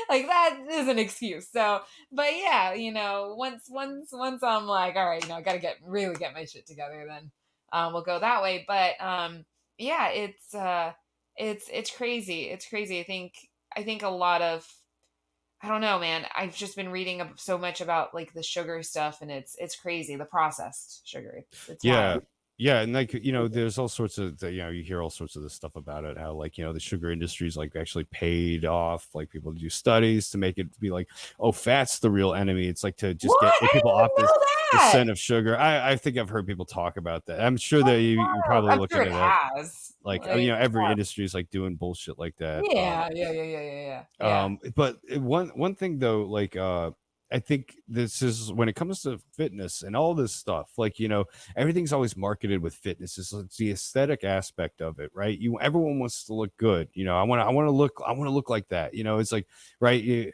Like, that is an excuse. So, but yeah, once I'm like, all right, I gotta really get my shit together, then we'll go that way. But yeah, it's crazy. It's crazy. I think a lot of, I don't know, man. I've just been reading so much about like the sugar stuff, and it's crazy. The processed sugar. It's Yeah. wild. Yeah. And like, there's all sorts of, you hear all sorts of this stuff about it, how like, the sugar industry is like actually paid off, like people to do studies to make it be like, oh, fat's the real enemy. It's like to just What? get I people didn't off even know the that. scent of sugar. I think I've heard people talk about that. I'm sure that That's you're wild. probably I'm sure looking it at it. has. Like, Like, every industry is like doing bullshit like that. yeah, yeah, yeah, yeah, yeah, yeah. Yeah. But one thing though, like, I think this is when it comes to fitness and all this stuff, like, everything's always marketed with fitness. It's the aesthetic aspect of it, right? Everyone wants to look good. I want to look like that. It's like, right.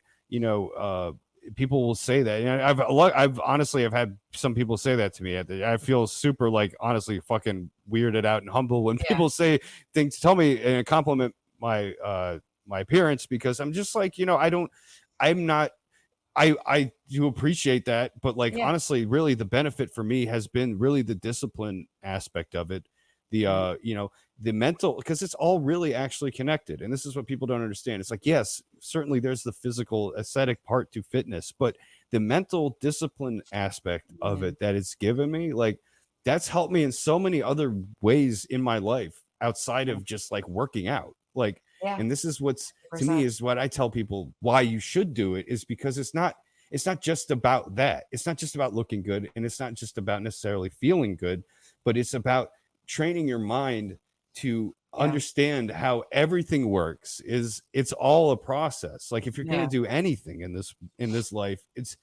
People will say that. I've honestly, I've had some people say that to me. I feel super, like, honestly fucking weirded out and humble when Yeah. people say things, tell me and compliment my appearance, because I'm just like, I'm not, I do appreciate that, but, like, Yeah. honestly, really the benefit for me has been really the discipline aspect of it. The Mhm. the mental, because it's all really actually connected. And this is what people don't understand. It's like, yes, certainly there's the physical aesthetic part to fitness, but the mental discipline aspect of Mhm. it that it's given me, like, that's helped me in so many other ways in my life outside Yeah. of just like working out. Like, Yeah. and this is what's, to me, 100%. is what I tell people why you should do it, is because it's not just about that. It's not just about looking good, and it's not just about necessarily feeling good, but it's about training your mind to Yeah. understand how everything works. It's all a process. Like, if you're going to Yeah. do anything in this life, it's,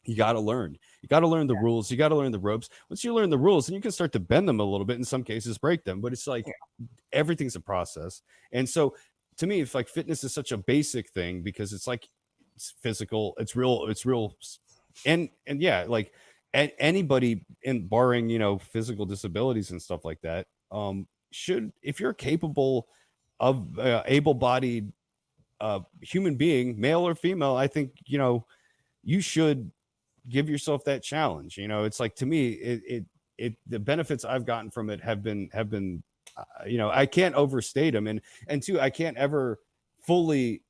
you got to learn the rules, you got to learn the ropes. Once you learn the rules, then you can start to bend them a little bit, in some cases break them, but it's like, Yeah. everything's a process. And so, to me, it's like fitness is such a basic thing, because it's like, it's physical, it's real. And yeah, like, anybody, in barring, physical disabilities and stuff like that, should, if you're capable of, able-bodied human being, male or female, I think, you should give yourself that challenge. It's like, to me, the benefits I've gotten from it have been, I can't overstate them. And two, I can't ever fully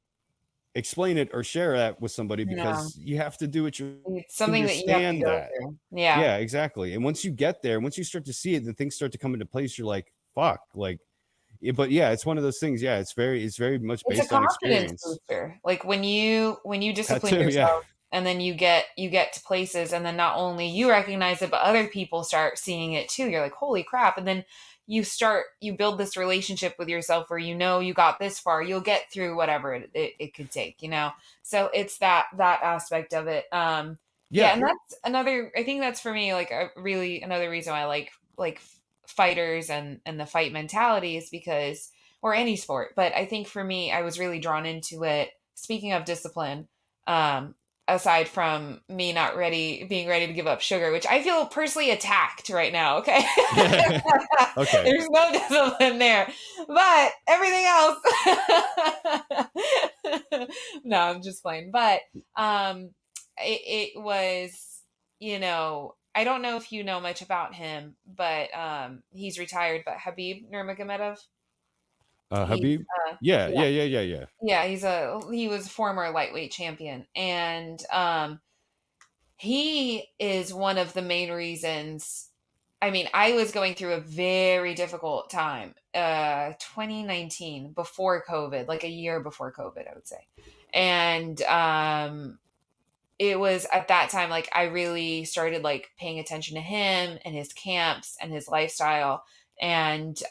explain it or share that with somebody, No. because you have to do it It's something that you have to understand go that. through. Yeah. Yeah, exactly. And once you get there, once you start to see it, then things start to come into place. You're like, fuck, like, but yeah, it's one of those things. Yeah, it's very much It's a based on confidence experience. booster. Like when you That discipline too. Yeah. yourself and then you get to places and then not only you recognize it, but other people start seeing it too. You're like, holy crap. And then you build this relationship with yourself where you got this far, you'll get through whatever it could take. So it's that aspect of it. Yeah, Yeah. and that's another I think that's for me like a really another reason why I like fighters and the fight mentality is because or any sport. But I think for me, I was really drawn into it. Speaking of discipline, um, aside from me not being ready to give up sugar, which I feel personally attacked right now. Okay. Okay. There's no discipline there, but everything else. No, I'm just playing. But it was, I don't know if you know much about him, but he's retired. But Habib Nurmagomedov, he's Habib. Yeah, yeah, yeah, yeah, yeah, yeah. yeah, he was a former lightweight champion, and he is one of the main reasons. I mean, I was going through a very difficult time, 2019, before COVID, like a year before COVID, I would say, and it was at that time like I really started like paying attention to him and his camps and his lifestyle, and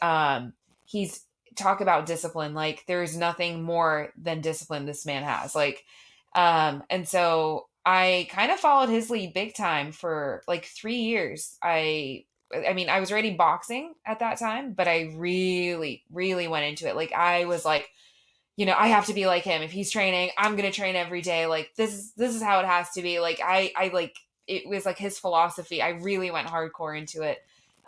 he's talk about discipline, like there's nothing more than discipline this man has, like and so I kind of followed his lead big time for like 3 years. I mean, I was already boxing at that time, but I really really went into it. Like I was like, I have to be like him. If he's training, I'm going to train every day. Like this is how it has to be. Like I like it was like his philosophy. I really went hardcore into it.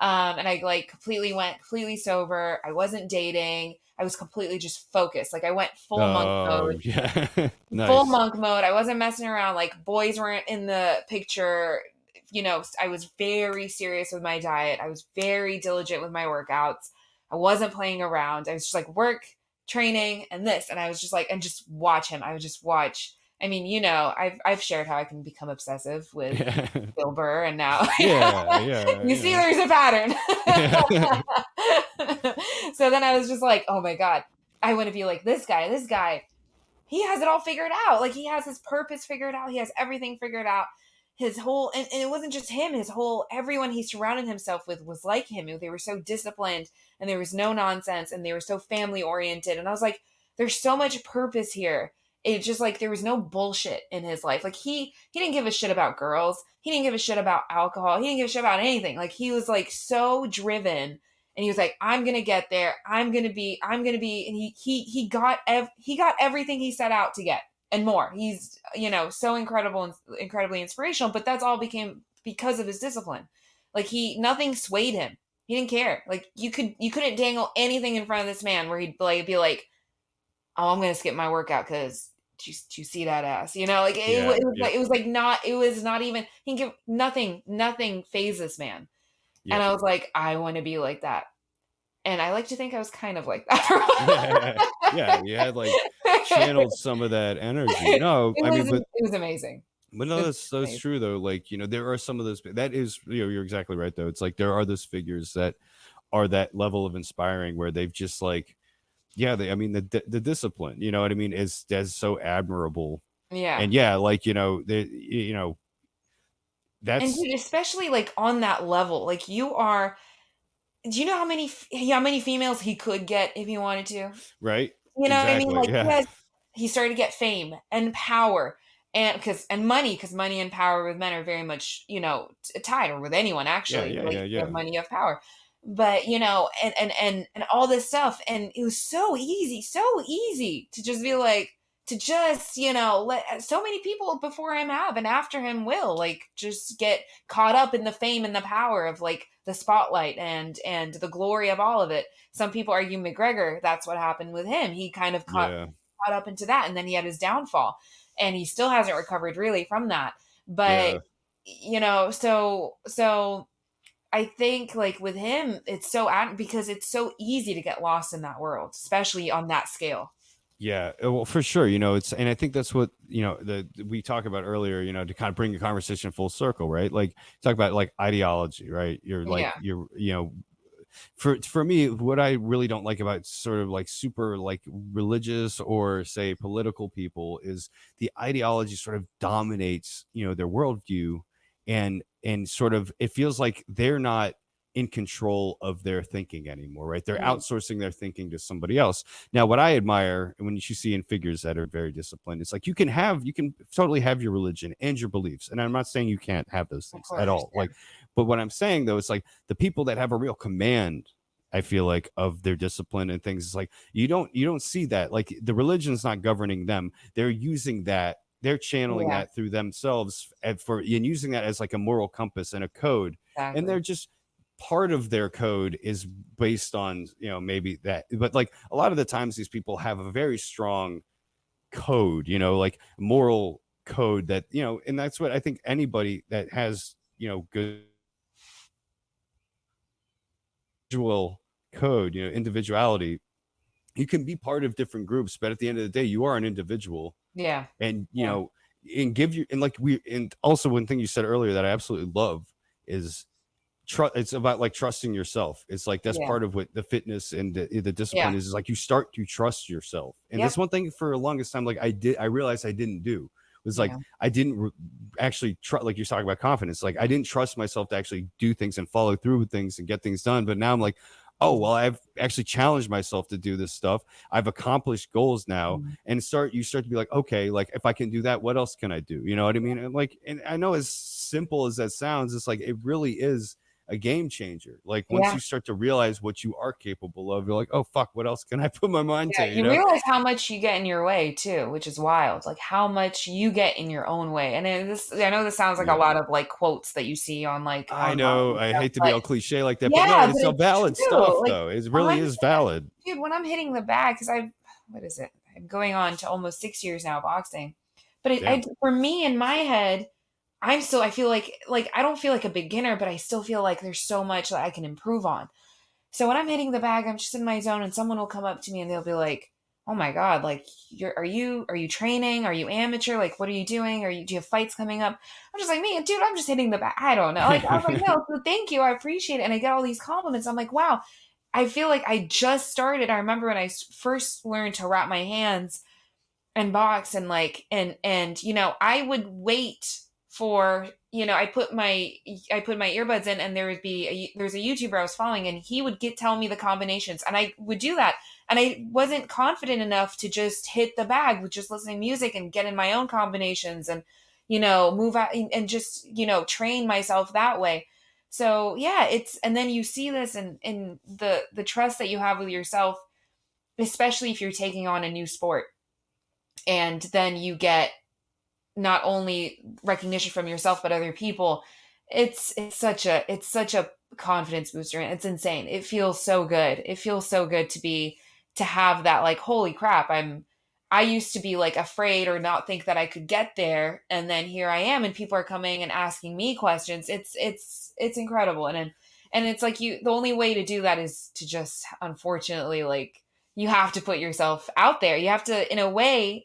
And I like went completely sober. I wasn't dating. I was completely just focused. Like I went full monk Oh, mode. yeah. Full Nice. monk mode. I wasn't messing around. Like boys weren't in the picture. I was very serious with my diet. I was very diligent with my workouts. I wasn't playing around. I was just like work, training, and this. And I was just like, and just watch him. I would just watch. I mean, I've shared how I can become obsessive with Yeah. Bill Burr, and now Yeah, yeah, you see there's a pattern. yeah. So then I was just like, oh my God, I want to be like this guy. This guy, he has it all figured out. Like he has his purpose figured out. He has everything figured out. His whole and it wasn't just him, his whole everyone he surrounded himself with was like him. They were so disciplined and there was no nonsense and they were so family oriented. And I was like, there's so much purpose here. It's just like there was no bullshit in his life. Like he didn't give a shit about girls. He didn't give a shit about alcohol. He didn't give a shit about anything. Like he was like so driven, and he was like, I'm gonna get there. I'm gonna be, and he got everything he set out to get and more. He's, so incredible and incredibly inspirational. But that's all became because of his discipline. Like nothing swayed him. He didn't care. Like you couldn't dangle anything in front of this man where he'd like be like, oh, I'm gonna skip my workout because do you see that ass? Like Yeah, yeah, it was not even he can give nothing phase this man. And yeah. I was like, I want to be like that. And I like to think I was kind of like Yeah, that. yeah, you had, like, channeled some of that energy. No, I mean, but It was amazing. no, It was that's amazing. true though, like, there are some of those that is, you're exactly right though. It's like there are those figures that are that level of inspiring where they've just like, yeah, I mean, the discipline, you know what I mean, is that's so admirable. Yeah. And yeah, like, And that's dude, especially like on that level, like do you know how many females he could get if he wanted to? right. You know what I mean? Exactly. Like Yeah. he started to get fame and power and money, because money and power with men are very much, tied, or with anyone Yeah, actually. yeah, Like yeah, you have yeah. money, you have power. But and all this stuff, and it was so easy to just be like, to just, let so many people before him have and after him will like just get caught up in the fame and the power of like the spotlight and the glory of all of it. Some people argue McGregor, that's what happened with him. He kind of Yeah. caught up into that, and then he had his downfall, and he still hasn't recovered really from that. But Yeah. so I think like with him, it's because it's so easy to get lost in that world, especially on that scale. Yeah, well, for sure. It's, and I think that's what, we talked about earlier, to kind of bring the conversation full circle, right? Like talk about like ideology, right? You're like, Yeah. for me, what I really don't like about sort of like super like religious or say political people is the ideology sort of dominates, their worldview, and sort of it feels like they're not in control of their thinking anymore, right? They're Mm, outsourcing their thinking to somebody else. Now, what I admire, and when you see in figures that are very disciplined, it's like you can totally have your religion and your beliefs, and I'm not saying you can't have those of things at course. all. Like, but what I'm saying though is like the people that have a real command, I feel like, of their discipline and things, is like you don't see that. Like the religion's not governing them. They're using that. They're channeling Yeah, that through themselves and using that as like a moral compass and a code. And exactly. they're just part of their code is based on, maybe that, but like a lot of the times these people have a very strong code, like moral code that, and that's what I think anybody that has, good individual code, individuality, you can be part of different groups, but at the end of the day, you are an individual. Yeah. And Yeah. and give you, and like and also one thing you said earlier that I absolutely love is it's about like trusting yourself. It's like that's Yeah. part of what the fitness and the discipline Yeah. is like you start to trust yourself. And Yep. that's one thing for the longest time, like I realized I didn't do, was like Yeah. I didn't actually trust, like you're talking about confidence, like I didn't trust myself to actually do things and follow through with things and get things done. But now I'm like, oh well, I've actually challenged myself to do this stuff. I've accomplished goals now, Mhm. and you start to be like, okay, like if I can do that, what else can I do? You know what I mean? And like, and I know, as simple as that sounds, it's like it really is a game changer. Like once Yeah. you start to realize what you are capable of, you're like, oh fuck, what else can I put my mind Yeah, to? you realize how much you get in your way too, which is wild. Like how much you get in your own way. And I know this sounds like a Yeah. lot of like quotes that you see on like I online know. and I stuff, hate to be but all cliche like that, but no, yeah, but it's all it's valid stuff true. Like though. It really is 100%. valid. Dude, when I'm hitting the bag, because what is it? I'm going on to almost 6 years now boxing. But Damn. for me in my head, I feel like I don't feel like a beginner, but I still feel like there's so much that I can improve on. So when I'm hitting the bag, I'm just in my zone, and someone will come up to me and they'll be like, "Oh my God, like are you training? Are you amateur? Like what are you doing? Do you have fights coming up?" I'm just like, "Me, dude, I'm just hitting the bag. I don't know." Like I was like, "No, so thank you. I appreciate it." And I get all these compliments. I'm like, "Wow, I feel like I just started." I remember when I first learned to wrap my hands and box, and like and I would wait for, I put my earbuds in, and there's a YouTuber I was following, and he would tell me the combinations, and I would do that. And I wasn't confident enough to just hit the bag with just listening to music and get in my own combinations, and move out and just train myself that way. So yeah, and then you see this in the trust that you have with yourself, especially if you're taking on a new sport, and then you get not only recognition from yourself but other people. It's such a confidence booster, and it's insane. It feels so good. It feels so good to have that, like, holy crap, I used to be like afraid or not think that I could get there, and then here I am, and people are coming and asking me questions. It's incredible. And it's like, the only way to do that is to just, unfortunately, like, you have to put yourself out there. You have to, in a way,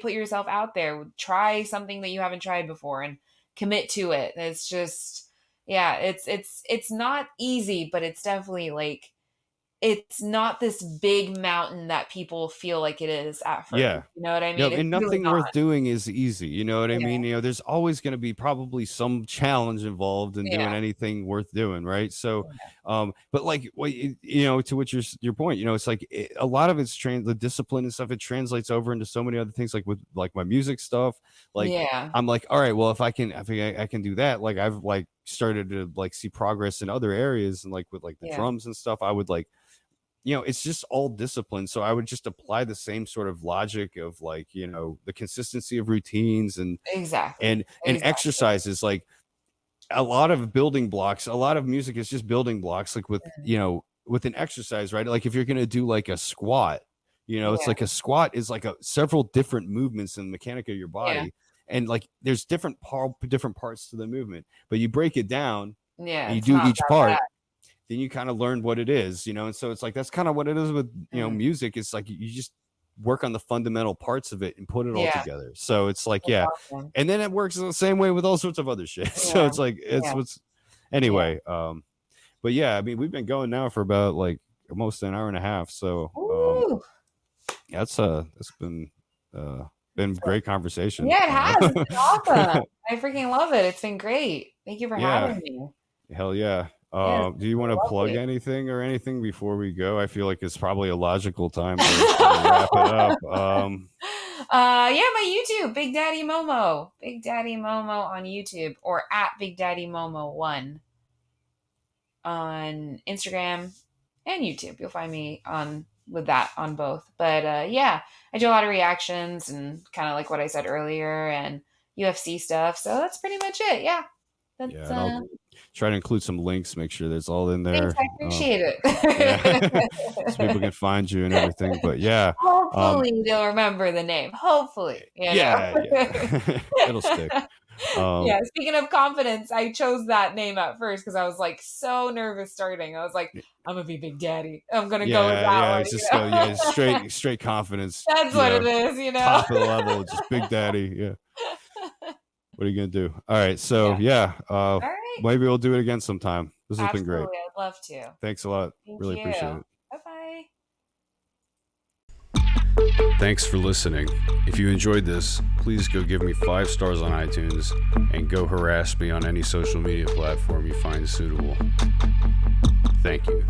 put yourself out there. Try something that you haven't tried before and commit to it. It's just, yeah, it's not easy, but it's definitely, like, it's not this big mountain that people feel like it is at first. Yeah. You know what I No, mean? It's and really nothing not. worth doing is easy. You know what I Yeah, mean? There's always going to be probably some challenge involved in doing yeah, anything worth doing, right? So, but like, to what your point, it's like a lot of the discipline and stuff. It translates over into so many other things, like with like my music stuff. Like, yeah, I'm like, all right, well, if I can do that, like I've like started to like see progress in other areas, and like with like the yeah, drums and stuff, I would like, it's just all discipline. So I would just apply the same sort of logic of like, the consistency of routines and exactly, and exactly. exercises. Like a lot of building blocks, a lot of music is just building blocks, like with, with an exercise, right? Like if you're gonna do like a squat, it's Yeah, like a squat is like several different movements in the mechanic of your yeah, body. And like there's different parts to the movement, but you break it down yeah. and you It's do not each that part, bad. then you kind of learn what it is, and so it's like that's kind of what it is with Mm, music. It's like you just work on the fundamental parts of it and put it all yeah, together. So it's like, that's yeah, awesome. and then it works the same way with all sorts of other shit. So Yeah, it's like it's yeah, what's yeah. anyway. But yeah, I mean, we've been going now for about like almost an hour and a half. So Ooh. that's been great conversation. Yeah, it has. It's been awesome. I freaking love it. It's been great. Thank you for Yeah, having me. hell yeah. Yeah, it's Do you want been to plug lovely. anything or anything before we go? I feel like it's probably a logical time to wrap it up. Yeah, my YouTube, Big Daddy Momo. Big Daddy Momo on YouTube, or at Big Daddy Momo 1 on Instagram and YouTube. You'll find me on with that on both. But yeah, I do a lot of reactions and kind of like what I said earlier, and UFC stuff. So that's pretty much it. Yeah. Yeah, That's and I'll try to include some links, make sure that's all in Thanks, there. I appreciate Yeah, it. so people can find you and everything. But yeah, Hopefully they'll remember the name. Hopefully, yeah, yeah, it'll stick. Yeah, speaking of confidence, I chose that name at first because I was like so nervous starting. I was like, I'm gonna be Big Daddy. I'm gonna go with Yeah, that yeah, one, it's just go, yeah, straight confidence. That's what it is. Top of the level, just Big Daddy. Yeah, what are you gonna do? All right, so Yeah. yeah, All right. maybe we'll do it again sometime. This has been great. Absolutely. I'd love to. Thanks a lot. Thank Really you. appreciate it. Bye-bye. Thanks for listening. If you enjoyed this, please go give me 5 stars on iTunes and go harass me on any social media platform you find suitable. Thank you.